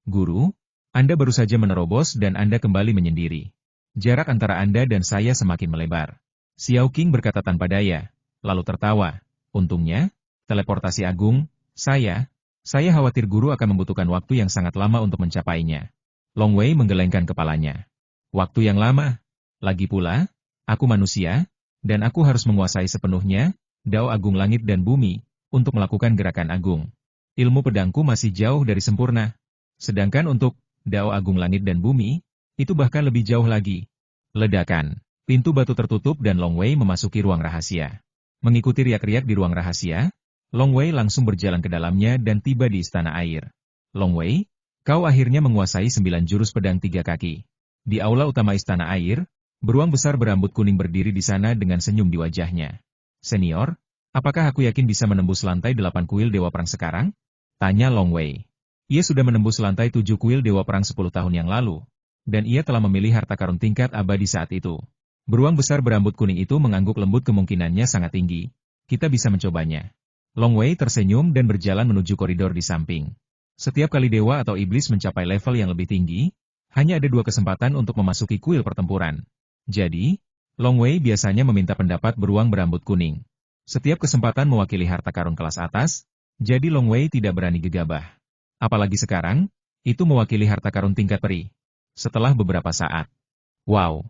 Guru, Anda baru saja menerobos dan Anda kembali menyendiri. Jarak antara Anda dan saya semakin melebar. Xiao Qing berkata tanpa daya, lalu tertawa. Untungnya, teleportasi agung, saya khawatir guru akan membutuhkan waktu yang sangat lama untuk mencapainya. Long Wei menggelengkan kepalanya. Waktu yang lama? Lagi pula, aku manusia, dan aku harus menguasai sepenuhnya, dao agung langit dan bumi, untuk melakukan gerakan agung. Ilmu pedangku masih jauh dari sempurna. Sedangkan untuk dao agung langit dan bumi, itu bahkan lebih jauh lagi. Ledakan. Pintu batu tertutup dan Long Wei memasuki ruang rahasia. Mengikuti riak-riak di ruang rahasia, Long Wei langsung berjalan ke dalamnya dan tiba di istana air. Long Wei, kau akhirnya menguasai 9 jurus pedang 3 kaki. Di aula utama Istana Air, beruang besar berambut kuning berdiri di sana dengan senyum di wajahnya. Senior, apakah aku yakin bisa menembus lantai 8 kuil Dewa Perang sekarang? Tanya Long Wei. Ia sudah menembus lantai 7 kuil Dewa Perang 10 tahun yang lalu, dan ia telah memilih harta karun tingkat abadi saat itu. Beruang besar berambut kuning itu mengangguk lembut, kemungkinannya sangat tinggi. Kita bisa mencobanya. Long Wei tersenyum dan berjalan menuju koridor di samping. Setiap kali dewa atau iblis mencapai level yang lebih tinggi, hanya ada 2 kesempatan untuk memasuki kuil pertempuran. Jadi, Long Wei biasanya meminta pendapat beruang berambut kuning. Setiap kesempatan mewakili harta karun kelas atas, jadi Long Wei tidak berani gegabah. Apalagi sekarang, itu mewakili harta karun tingkat peri. Setelah beberapa saat, wow,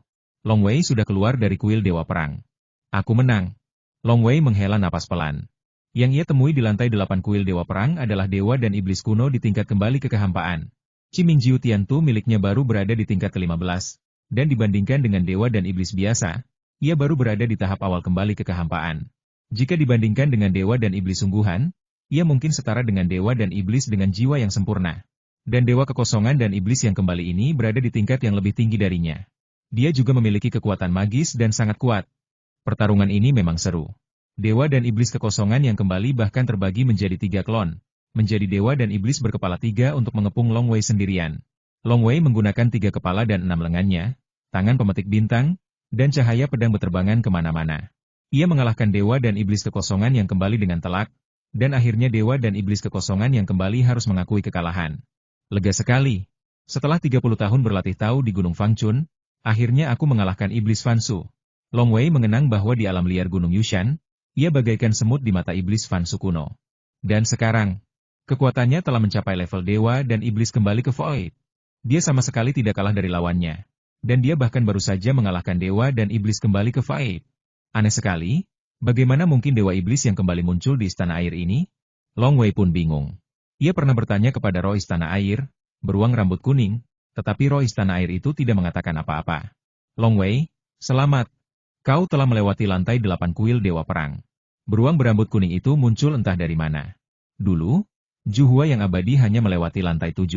Long Wei sudah keluar dari kuil Dewa Perang. Aku menang. Long Wei menghela napas pelan. Yang ia temui di lantai 8 kuil Dewa Perang adalah dewa dan iblis kuno di tingkat kembali ke kehampaan. Qimingjiu Tiantu miliknya baru berada di tingkat ke-15, dan dibandingkan dengan dewa dan iblis biasa, ia baru berada di tahap awal kembali ke kehampaan. Jika dibandingkan dengan dewa dan iblis sungguhan, ia mungkin setara dengan dewa dan iblis dengan jiwa yang sempurna. Dan dewa kekosongan dan iblis yang kembali ini berada di tingkat yang lebih tinggi darinya. Dia juga memiliki kekuatan magis dan sangat kuat. Pertarungan ini memang seru. Dewa dan iblis kekosongan yang kembali bahkan terbagi menjadi 3 klon. Menjadi dewa dan iblis berkepala 3 untuk mengepung Long Wei sendirian. Long Wei menggunakan 3 kepala dan 6 lengannya, tangan pemetik bintang, dan cahaya pedang berterbangan kemana-mana. Ia mengalahkan dewa dan iblis kekosongan yang kembali dengan telak, dan akhirnya dewa dan iblis kekosongan yang kembali harus mengakui kekalahan. Lega sekali. Setelah 30 tahun berlatih tahu di Gunung Fangchun, akhirnya aku mengalahkan iblis Fansu. Long Wei mengenang bahwa di alam liar Gunung Yushan, ia bagaikan semut di mata iblis Fansu kuno. Dan sekarang, kekuatannya telah mencapai level dewa dan iblis kembali ke Void. Dia sama sekali tidak kalah dari lawannya. Dan dia bahkan baru saja mengalahkan dewa dan iblis kembali ke Void. Aneh sekali, bagaimana mungkin dewa iblis yang kembali muncul di Istana Air ini? Long Wei pun bingung. Ia pernah bertanya kepada roh Istana Air, beruang rambut kuning, tetapi roh Istana Air itu tidak mengatakan apa-apa. Long Wei, selamat. Kau telah melewati lantai 8 kuil Dewa Perang. Beruang berambut kuning itu muncul entah dari mana. Dulu, Juhua yang abadi hanya melewati lantai 7.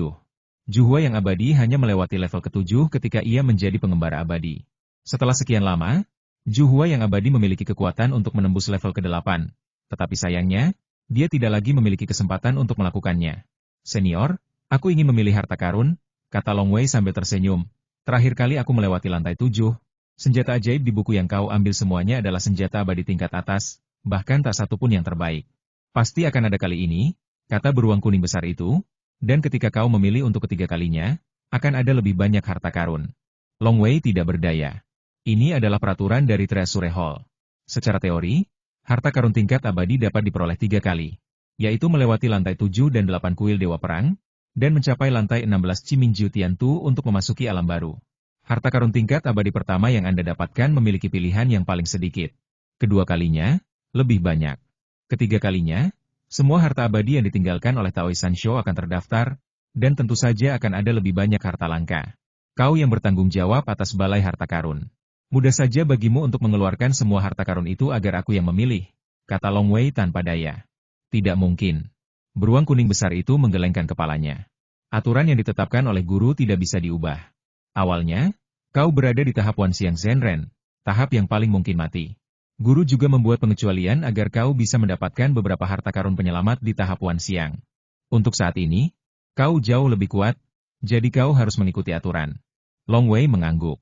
Juhua yang abadi hanya melewati level ke-7 ketika ia menjadi pengembara abadi. Setelah sekian lama, Juhua yang abadi memiliki kekuatan untuk menembus level ke-8. Tetapi sayangnya, dia tidak lagi memiliki kesempatan untuk melakukannya. Senior, aku ingin memilih harta karun, kata Long Wei sambil tersenyum. Terakhir kali aku melewati lantai 7. Senjata ajaib di buku yang kau ambil semuanya adalah senjata abadi tingkat atas, bahkan tak satu pun yang terbaik. Pasti akan ada kali ini, kata beruang kuning besar itu, dan ketika kau memilih untuk ketiga kalinya, akan ada lebih banyak harta karun. Long Wei tidak berdaya. Ini adalah peraturan dari Treasure Hall. Secara teori, harta karun tingkat abadi dapat diperoleh 3 kali, yaitu melewati lantai 7 dan 8 kuil Dewa Perang, dan mencapai lantai 16 Qimingjiu Tiantu untuk memasuki alam baru. Harta karun tingkat abadi pertama yang Anda dapatkan memiliki pilihan yang paling sedikit. Kedua kalinya, lebih banyak. Ketiga kalinya, semua harta abadi yang ditinggalkan oleh Taoi Sansho akan terdaftar, dan tentu saja akan ada lebih banyak harta langka. Kau yang bertanggung jawab atas balai harta karun. Mudah saja bagimu untuk mengeluarkan semua harta karun itu agar aku yang memilih, kata Long Wei tanpa daya. Tidak mungkin. Beruang kuning besar itu menggelengkan kepalanya. Aturan yang ditetapkan oleh guru tidak bisa diubah. Awalnya, kau berada di tahap Wan Xiang Zhenren, tahap yang paling mungkin mati. Guru juga membuat pengecualian agar kau bisa mendapatkan beberapa harta karun penyelamat di tahap Wan Xiang. Untuk saat ini, kau jauh lebih kuat, jadi kau harus mengikuti aturan. Long Wei mengangguk.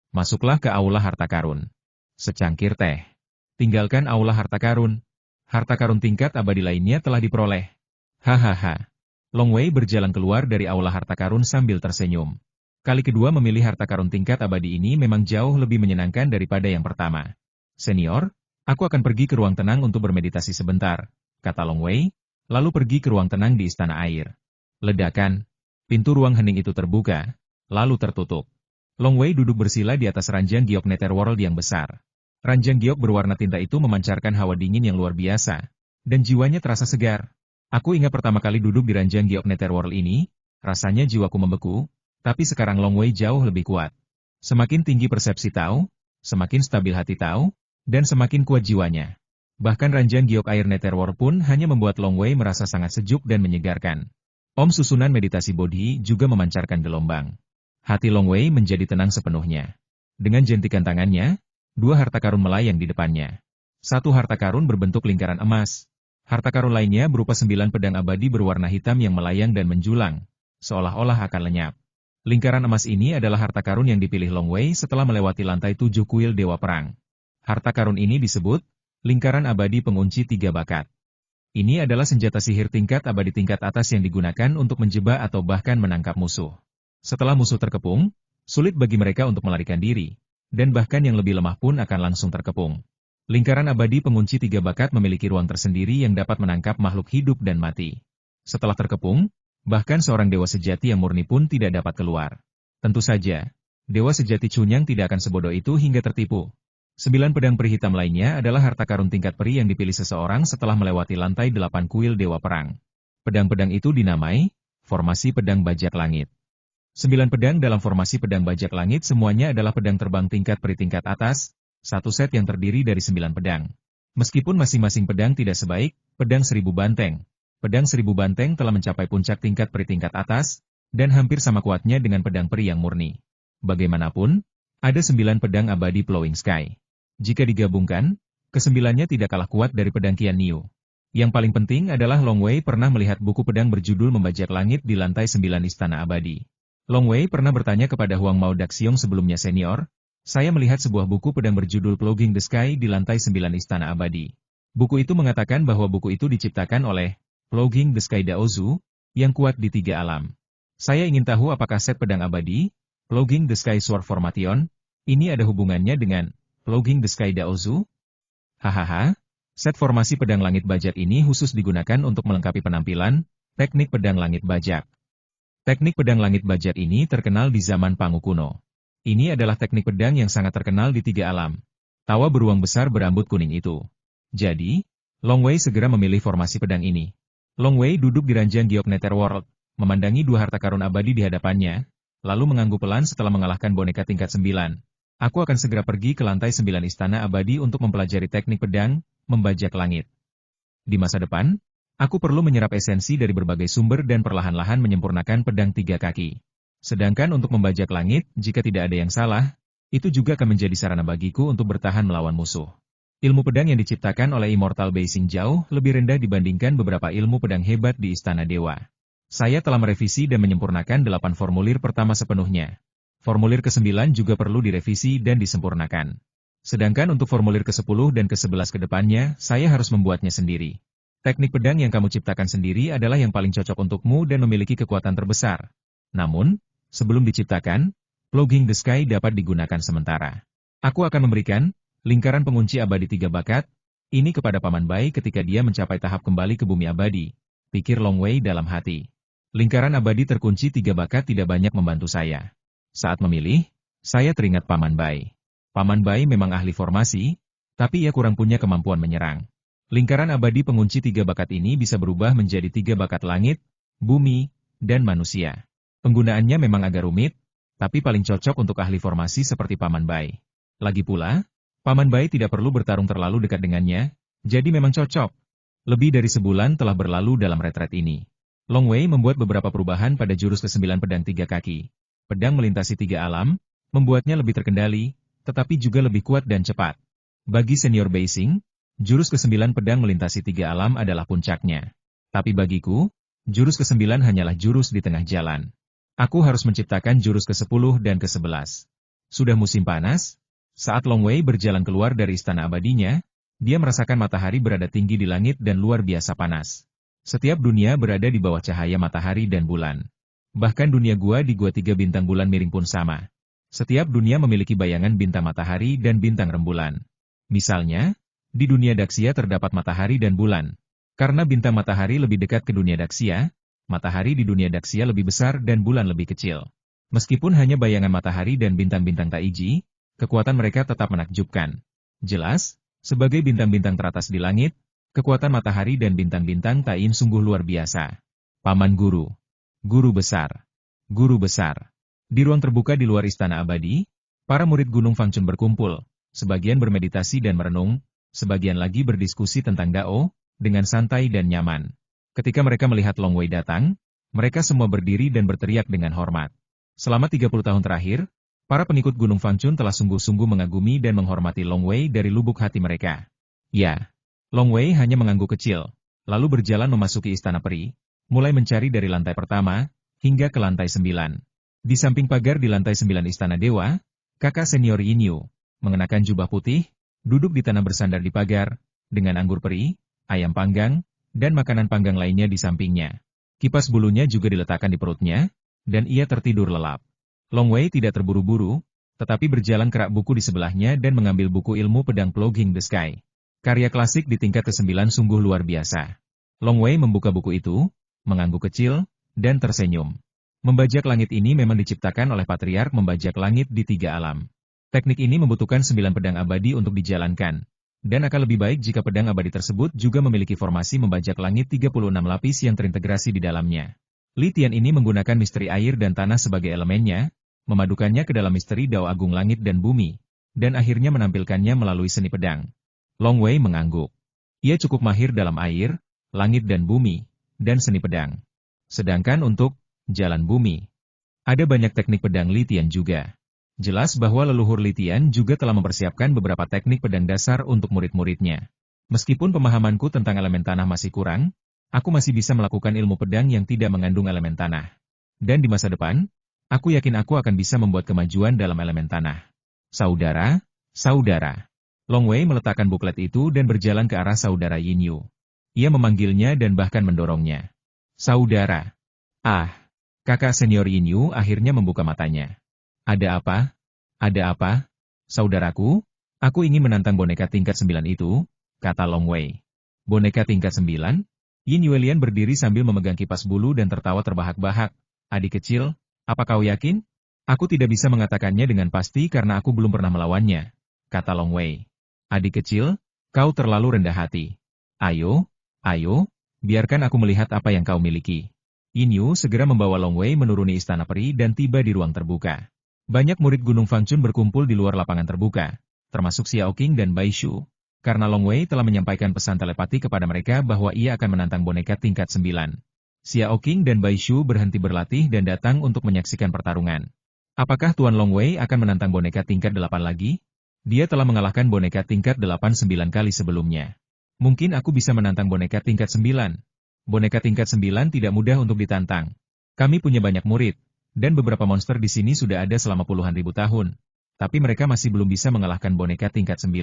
Masuklah ke aula harta karun. Secangkir teh. Tinggalkan aula harta karun. Harta karun tingkat abadi lainnya telah diperoleh. Hahaha. Long Wei berjalan keluar dari aula harta karun sambil tersenyum. Kali kedua memilih harta karun tingkat abadi ini memang jauh lebih menyenangkan daripada yang pertama. Senior, aku akan pergi ke ruang tenang untuk bermeditasi sebentar, kata Long Wei, lalu pergi ke ruang tenang di Istana Air. Ledakan. Pintu ruang hening itu terbuka, lalu tertutup. Long Wei duduk bersila di atas ranjang giok Netherworld yang besar. Ranjang giok berwarna tinta itu memancarkan hawa dingin yang luar biasa, dan jiwanya terasa segar. Aku ingat pertama kali duduk di ranjang giok Netherworld ini, rasanya jiwaku membeku. Tapi sekarang Long Wei jauh lebih kuat. Semakin tinggi persepsi Tao, semakin stabil hati Tao, dan semakin kuat jiwanya. Bahkan ranjang giok air Netherworld pun hanya membuat Long Wei merasa sangat sejuk dan menyegarkan. Susunan meditasi Bodhi juga memancarkan gelombang. Hati Long Wei menjadi tenang sepenuhnya. Dengan jentikan tangannya, dua harta karun melayang di depannya. Satu harta karun berbentuk lingkaran emas. Harta karun lainnya berupa 9 pedang abadi berwarna hitam yang melayang dan menjulang, seolah-olah akan lenyap. Lingkaran emas ini adalah harta karun yang dipilih Long Wei setelah melewati lantai 7 kuil Dewa Perang. Harta karun ini disebut lingkaran abadi pengunci 3 bakat. Ini adalah senjata sihir tingkat abadi tingkat atas yang digunakan untuk menjebak atau bahkan menangkap musuh. Setelah musuh terkepung, sulit bagi mereka untuk melarikan diri, dan bahkan yang lebih lemah pun akan langsung terkepung. Lingkaran abadi pengunci 3 bakat memiliki ruang tersendiri yang dapat menangkap makhluk hidup dan mati. Setelah terkepung, bahkan seorang dewa sejati yang murni pun tidak dapat keluar. Tentu saja, dewa sejati Chunyang tidak akan sebodoh itu hingga tertipu. 9 pedang peri hitam lainnya adalah harta karun tingkat peri yang dipilih seseorang setelah melewati lantai 8 kuil Dewa Perang. Pedang-pedang itu dinamai formasi pedang bajak langit. 9 pedang dalam formasi pedang bajak langit semuanya adalah pedang terbang tingkat peri tingkat atas, satu set yang terdiri dari 9 pedang. Meskipun masing-masing pedang tidak sebaik pedang 1000 banteng, pedang 1000 banteng telah mencapai puncak tingkat peri tingkat atas, dan hampir sama kuatnya dengan pedang peri yang murni. Bagaimanapun, ada 9 pedang abadi Plowing Sky. Jika digabungkan, kesembilannya tidak kalah kuat dari pedang Qian Niu. Yang paling penting adalah Long Wei pernah melihat buku pedang berjudul Membajak Langit di lantai 9 Istana Abadi. Long Wei pernah bertanya kepada Huang Mao Daxiong sebelumnya senior, saya melihat sebuah buku pedang berjudul Plowing the Sky di lantai 9 Istana Abadi. Buku itu mengatakan bahwa buku itu diciptakan oleh Plowing the Sky Daozu, yang kuat di 3 alam. Saya ingin tahu apakah set pedang abadi, Plowing the Sky Sword Formation, ini ada hubungannya dengan Plowing the Sky Daozu? Hahaha, set formasi pedang langit bajak ini khusus digunakan untuk melengkapi penampilan, teknik pedang langit bajak. Teknik pedang langit bajak ini terkenal di zaman Pangu kuno. Ini adalah teknik pedang yang sangat terkenal di 3 alam. Tawa beruang besar berambut kuning itu. Jadi, Long Wei segera memilih formasi pedang ini. Long Wei duduk di ranjang giok Netherworld, memandangi 2 harta karun abadi di hadapannya, lalu mengangguk pelan setelah mengalahkan boneka tingkat 9. Aku akan segera pergi ke lantai 9 Istana Abadi untuk mempelajari teknik pedang, membajak langit. Di masa depan, aku perlu menyerap esensi dari berbagai sumber dan perlahan-lahan menyempurnakan pedang 3 kaki. Sedangkan untuk membajak langit, jika tidak ada yang salah, itu juga akan menjadi sarana bagiku untuk bertahan melawan musuh. Ilmu pedang yang diciptakan oleh Immortal Bei Xing jauh lebih rendah dibandingkan beberapa ilmu pedang hebat di Istana Dewa. Saya telah merevisi dan menyempurnakan 8 formulir pertama sepenuhnya. Formulir ke-9 juga perlu direvisi dan disempurnakan. Sedangkan untuk formulir ke-10 dan ke-11 ke depannya, saya harus membuatnya sendiri. Teknik pedang yang kamu ciptakan sendiri adalah yang paling cocok untukmu dan memiliki kekuatan terbesar. Namun, sebelum diciptakan, Plowing the Sky dapat digunakan sementara. Aku akan memberikan lingkaran pengunci abadi 3 bakat, ini kepada Paman Bai ketika dia mencapai tahap kembali ke bumi abadi, pikir Long Wei dalam hati. Lingkaran abadi terkunci 3 bakat tidak banyak membantu saya. Saat memilih, saya teringat Paman Bai. Paman Bai memang ahli formasi, tapi ia kurang punya kemampuan menyerang. Lingkaran abadi pengunci 3 bakat ini bisa berubah menjadi 3 bakat langit, bumi, dan manusia. Penggunaannya memang agak rumit, tapi paling cocok untuk ahli formasi seperti Paman Bai. Lagi pula, Paman Bai tidak perlu bertarung terlalu dekat dengannya, jadi memang cocok. Lebih dari sebulan telah berlalu dalam retret ini. Long Wei membuat beberapa perubahan pada jurus ke-9 pedang 3 kaki. Pedang melintasi 3 alam, membuatnya lebih terkendali, tetapi juga lebih kuat dan cepat. Bagi senior Bei Xing, jurus ke-9 pedang melintasi 3 alam adalah puncaknya. Tapi bagiku, jurus ke-9 hanyalah jurus di tengah jalan. Aku harus menciptakan jurus ke-10 dan ke-11. Sudah musim panas, saat Long Wei berjalan keluar dari istana abadinya, dia merasakan matahari berada tinggi di langit dan luar biasa panas. Setiap dunia berada di bawah cahaya matahari dan bulan. Bahkan dunia gua di gua 3 bintang bulan miring pun sama. Setiap dunia memiliki bayangan bintang matahari dan bintang rembulan. Misalnya, di dunia Daxia terdapat matahari dan bulan. Karena bintang matahari lebih dekat ke dunia Daxia, matahari di dunia Daxia lebih besar dan bulan lebih kecil. Meskipun hanya bayangan matahari dan bintang-bintang Taiji, kekuatan mereka tetap menakjubkan. Jelas, sebagai bintang-bintang teratas di langit, kekuatan matahari dan bintang-bintang Tain sungguh luar biasa. Paman Guru. Guru besar. Guru besar. Di ruang terbuka di luar istana abadi, para murid Gunung Fangchun berkumpul, sebagian bermeditasi dan merenung, sebagian lagi berdiskusi tentang Dao, dengan santai dan nyaman. Ketika mereka melihat Long Wei datang, Mereka semua berdiri dan berteriak dengan hormat. Selama 30 tahun terakhir, para pengikut Gunung Fangchun telah sungguh-sungguh mengagumi dan menghormati Long Wei dari lubuk hati mereka. Ya, Long Wei hanya mengangguk kecil, lalu berjalan memasuki istana peri, mulai mencari dari lantai pertama, hingga ke lantai 9. Di samping pagar di lantai 9 istana dewa, kakak senior Yin Yu, mengenakan jubah putih, duduk di tanah bersandar di pagar, dengan anggur peri, ayam panggang, dan makanan panggang lainnya di sampingnya. Kipas bulunya juga diletakkan di perutnya, dan ia tertidur lelap. Long Wei tidak terburu-buru, tetapi berjalan ke rak buku di sebelahnya dan mengambil buku ilmu pedang Plogging the Sky. Karya klasik di tingkat ke-9 sungguh luar biasa. Long Wei membuka buku itu, mengangguk kecil, dan tersenyum. Membajak langit ini memang diciptakan oleh Patriark membajak langit di 3 alam. Teknik ini membutuhkan 9 pedang abadi untuk dijalankan. Dan akan lebih baik jika pedang abadi tersebut juga memiliki formasi membajak langit 36 lapis yang terintegrasi di dalamnya. Li Tian ini menggunakan misteri air dan tanah sebagai elemennya, memadukannya ke dalam misteri Dao Agung Langit dan Bumi, dan akhirnya menampilkannya melalui seni pedang. Long Wei mengangguk. Ia cukup mahir dalam air, langit dan bumi, dan seni pedang. Sedangkan untuk jalan bumi, ada banyak teknik pedang Li Tian juga. Jelas bahwa leluhur Li Tian juga telah mempersiapkan beberapa teknik pedang dasar untuk murid-muridnya. Meskipun pemahamanku tentang elemen tanah masih kurang, aku masih bisa melakukan ilmu pedang yang tidak mengandung elemen tanah. Dan di masa depan, aku yakin aku akan bisa membuat kemajuan dalam elemen tanah. Saudara, saudara. Long Wei meletakkan buklet itu dan berjalan ke arah saudara Yin Yu. Ia memanggilnya dan bahkan mendorongnya. Saudara. Ah, kakak senior Yin Yu akhirnya membuka matanya. Ada apa? Ada apa? Saudaraku, aku ingin menantang boneka tingkat 9 itu, kata Long Wei. Boneka tingkat 9? Yin Yuelian berdiri sambil memegang kipas bulu dan tertawa terbahak-bahak. Adik kecil, apa kau yakin? Aku tidak bisa mengatakannya dengan pasti karena aku belum pernah melawannya, kata Long Wei. Adik kecil, kau terlalu rendah hati. Ayo, biarkan aku melihat apa yang kau miliki. Yin Yu segera membawa Long Wei menuruni istana peri dan tiba di ruang terbuka. Banyak murid Gunung Fangchun berkumpul di luar lapangan terbuka, termasuk Xiao Qing dan Bai Shu, karena Long Wei telah menyampaikan pesan telepati kepada mereka bahwa ia akan menantang boneka tingkat 9. Xiao Qing dan Bai Shu berhenti berlatih dan datang untuk menyaksikan pertarungan. Apakah Tuan Long Wei akan menantang boneka tingkat 8 lagi? Dia telah mengalahkan boneka tingkat 8 9 kali sebelumnya. Mungkin aku bisa menantang boneka tingkat 9. Boneka tingkat 9 tidak mudah untuk ditantang. Kami punya banyak murid. Dan beberapa monster di sini sudah ada selama puluhan ribu tahun. Tapi mereka masih belum bisa mengalahkan boneka tingkat 9.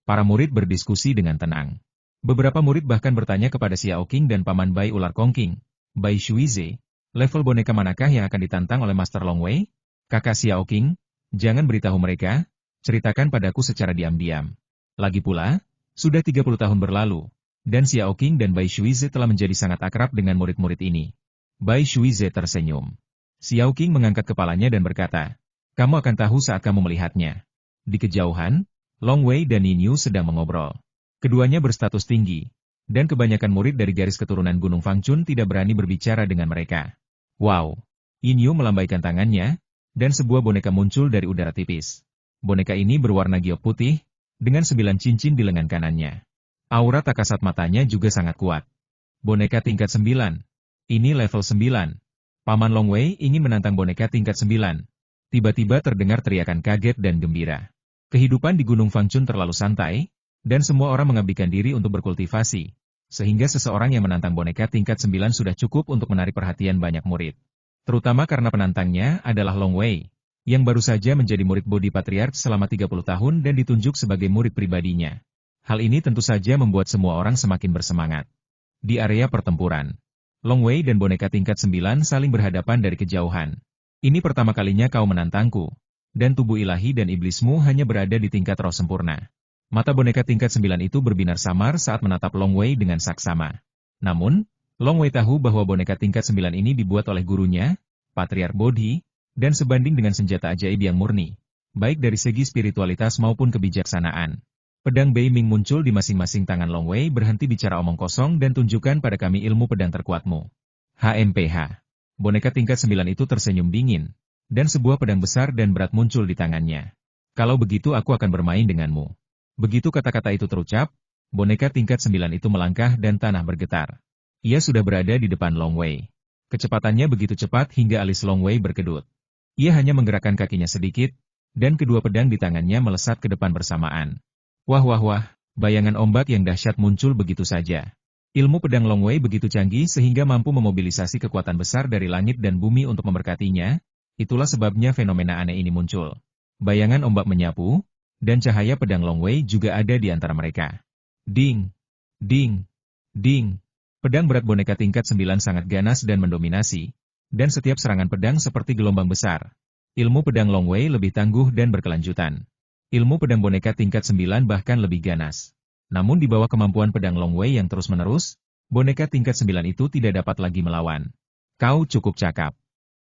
Para murid berdiskusi dengan tenang. Beberapa murid bahkan bertanya kepada Xiao Qing dan Paman Bai Ular Kongking, Bai Shuize, level boneka manakah yang akan ditantang oleh Master Long Wei? Kakak Xiao Qing, jangan beritahu mereka, ceritakan padaku secara diam-diam. Lagi pula, sudah 30 tahun berlalu, dan Xiao Qing dan Bai Shuize telah menjadi sangat akrab dengan murid-murid ini. Bai Shuize tersenyum. Xiao Qing mengangkat kepalanya dan berkata, kamu akan tahu saat kamu melihatnya. Di kejauhan, Long Wei dan Yin Yu sedang mengobrol. Keduanya berstatus tinggi, dan kebanyakan murid dari garis keturunan Gunung Fangchun tidak berani berbicara dengan mereka. Wow! Yin Yu melambaikan tangannya, dan sebuah boneka muncul dari udara tipis. Boneka ini berwarna giok putih, dengan 9 cincin di lengan kanannya. Aura tak kasat matanya juga sangat kuat. Boneka tingkat 9. Ini level 9. Paman Long Wei ingin menantang boneka tingkat 9. Tiba-tiba terdengar teriakan kaget dan gembira. Kehidupan di Gunung Fangchun terlalu santai, dan semua orang mengabdikan diri untuk berkultivasi, sehingga seseorang yang menantang boneka tingkat 9 sudah cukup untuk menarik perhatian banyak murid. Terutama karena penantangnya adalah Long Wei, yang baru saja menjadi murid Bodhi Patriarch selama 30 tahun dan ditunjuk sebagai murid pribadinya. Hal ini tentu saja membuat semua orang semakin bersemangat. Di area pertempuran, Long Wei dan boneka tingkat 9 saling berhadapan dari kejauhan. Ini pertama kalinya kau menantangku, dan tubuh ilahi dan iblismu hanya berada di tingkat roh sempurna. Mata boneka tingkat 9 itu berbinar samar saat menatap Long Wei dengan saksama. Namun, Long Wei tahu bahwa boneka tingkat 9 ini dibuat oleh gurunya, Patriark Bodhi, dan sebanding dengan senjata ajaib yang murni, baik dari segi spiritualitas maupun kebijaksanaan. Pedang Bei Ming muncul di masing-masing tangan Long Wei berhenti bicara omong kosong dan tunjukkan pada kami ilmu pedang terkuatmu. HMPH. Boneka tingkat 9 itu tersenyum dingin, dan sebuah pedang besar dan berat muncul di tangannya. Kalau begitu aku akan bermain denganmu. Begitu kata-kata itu terucap, boneka tingkat 9 itu melangkah dan tanah bergetar. Ia sudah berada di depan Long Wei. Kecepatannya begitu cepat hingga alis Long Wei berkedut. Ia hanya menggerakkan kakinya sedikit, dan kedua pedang di tangannya melesat ke depan bersamaan. Wah wah wah, bayangan ombak yang dahsyat muncul begitu saja. Ilmu pedang Long Wei begitu canggih sehingga mampu memobilisasi kekuatan besar dari langit dan bumi untuk memberkatinya, itulah sebabnya fenomena aneh ini muncul. Bayangan ombak menyapu, dan cahaya pedang Long Wei juga ada di antara mereka. Ding! Ding! Ding! Pedang berat boneka tingkat 9 sangat ganas dan mendominasi, dan setiap serangan pedang seperti gelombang besar. Ilmu pedang Long Wei lebih tangguh dan berkelanjutan. Ilmu pedang boneka tingkat 9 bahkan lebih ganas. Namun di bawah kemampuan pedang Long Wei yang terus-menerus, boneka tingkat 9 itu tidak dapat lagi melawan. Kau cukup cakap.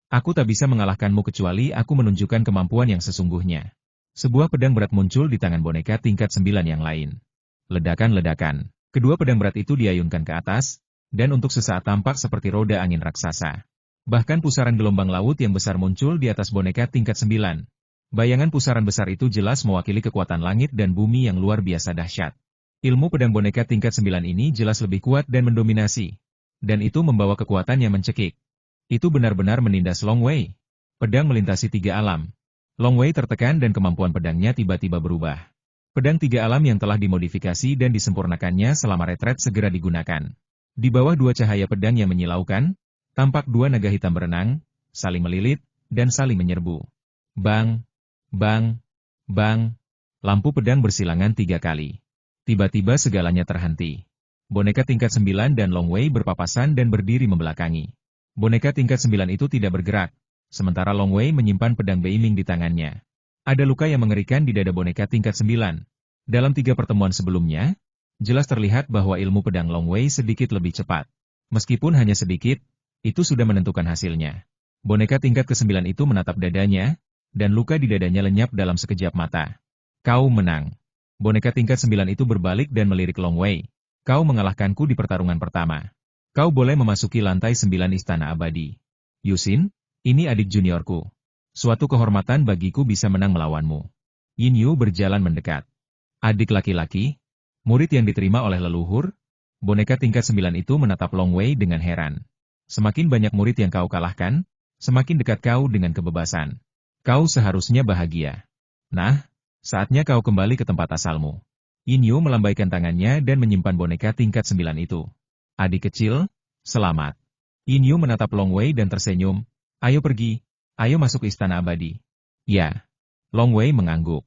Aku tak bisa mengalahkanmu kecuali aku menunjukkan kemampuan yang sesungguhnya. Sebuah pedang berat muncul di tangan boneka tingkat 9 yang lain. Ledakan-ledakan. Kedua pedang berat itu diayunkan ke atas, dan untuk sesaat tampak seperti roda angin raksasa. Bahkan pusaran gelombang laut yang besar muncul di atas boneka tingkat 9. Bayangan pusaran besar itu jelas mewakili kekuatan langit dan bumi yang luar biasa dahsyat. Ilmu pedang boneka tingkat 9 ini jelas lebih kuat dan mendominasi. Dan itu membawa kekuatan yang mencekik. Itu benar-benar menindas Long Wei. Pedang melintasi 3 alam. Long Wei tertekan dan kemampuan pedangnya tiba-tiba berubah. Pedang 3 alam yang telah dimodifikasi dan disempurnakannya selama retret segera digunakan. Di bawah 2 cahaya pedang yang menyilaukan, tampak 2 naga hitam berenang, saling melilit, dan saling menyerbu. Bang! Bang! Bang! Lampu pedang bersilangan 3 kali. Tiba-tiba segalanya terhenti. Boneka tingkat 9 dan Long Wei berpapasan dan berdiri membelakangi. Boneka tingkat 9 itu tidak bergerak, sementara Long Wei menyimpan pedang beiming di tangannya. Ada luka yang mengerikan di dada boneka tingkat 9. Dalam 3 pertemuan sebelumnya, jelas terlihat bahwa ilmu pedang Long Wei sedikit lebih cepat. Meskipun hanya sedikit, itu sudah menentukan hasilnya. Boneka tingkat ke-9 itu menatap dadanya, dan luka di dadanya lenyap dalam sekejap mata. Kau menang. Boneka tingkat 9 itu berbalik dan melirik Long Wei. Kau mengalahkanku di pertarungan pertama. Kau boleh memasuki lantai 9 Istana Abadi. Yusin, ini adik juniorku. Suatu kehormatan bagiku bisa menang melawanmu. Yin Yu berjalan mendekat. Adik laki-laki? Murid yang diterima oleh leluhur? Boneka tingkat 9 itu menatap Long Wei dengan heran. Semakin banyak murid yang kau kalahkan, semakin dekat kau dengan kebebasan. Kau seharusnya bahagia. Nah, saatnya kau kembali ke tempat asalmu. Yin Yu melambaikan tangannya dan menyimpan boneka tingkat 9 itu. Adik kecil, selamat. Yin Yu menatap Long Wei dan tersenyum. Ayo pergi, ayo masuk Istana Abadi. Ya. Long Wei mengangguk.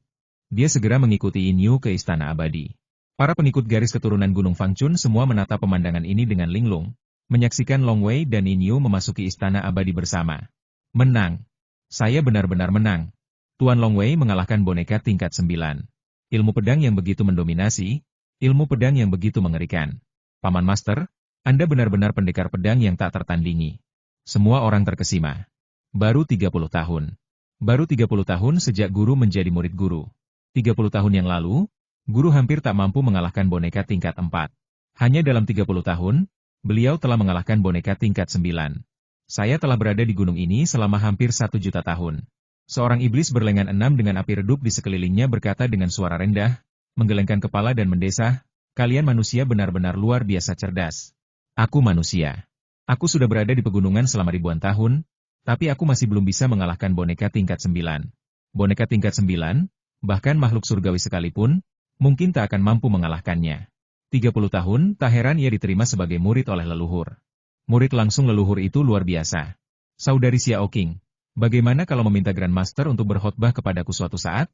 Dia segera mengikuti Yin Yu ke Istana Abadi. Para pengikut garis keturunan Gunung Fangchun semua menatap pemandangan ini dengan linglung, menyaksikan Long Wei dan Yin Yu memasuki Istana Abadi bersama. Menang. Saya benar-benar menang. Tuan Long Wei mengalahkan boneka tingkat 9. Ilmu pedang yang begitu mendominasi, ilmu pedang yang begitu mengerikan. Paman Master, Anda benar-benar pendekar pedang yang tak tertandingi. Semua orang terkesima. Baru 30 tahun. Baru 30 tahun sejak guru menjadi murid guru. 30 tahun yang lalu, guru hampir tak mampu mengalahkan boneka tingkat 4. Hanya dalam 30 tahun, beliau telah mengalahkan boneka tingkat 9. Saya telah berada di gunung ini selama hampir 1 juta tahun. Seorang iblis berlengan 6 dengan api redup di sekelilingnya berkata dengan suara rendah, menggelengkan kepala dan mendesah, kalian manusia benar-benar luar biasa cerdas. Aku manusia. Aku sudah berada di pegunungan selama ribuan tahun, tapi aku masih belum bisa mengalahkan boneka tingkat 9. Boneka tingkat 9, bahkan makhluk surgawi sekalipun, mungkin tak akan mampu mengalahkannya. 30 tahun, tak heran ia diterima sebagai murid oleh leluhur. Murid langsung leluhur itu luar biasa. Saudari Xiao Qing. Bagaimana kalau meminta Grand Master untuk berkhotbah kepadaku suatu saat?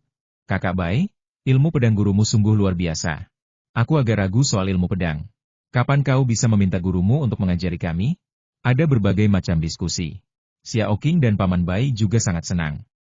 Kakak Bai, ilmu pedang gurumu sungguh luar biasa. Aku agak ragu soal ilmu pedang. Kapan kau bisa meminta gurumu untuk mengajari kami? Ada berbagai macam diskusi. Xiao Qing dan Paman Bai juga sangat senang.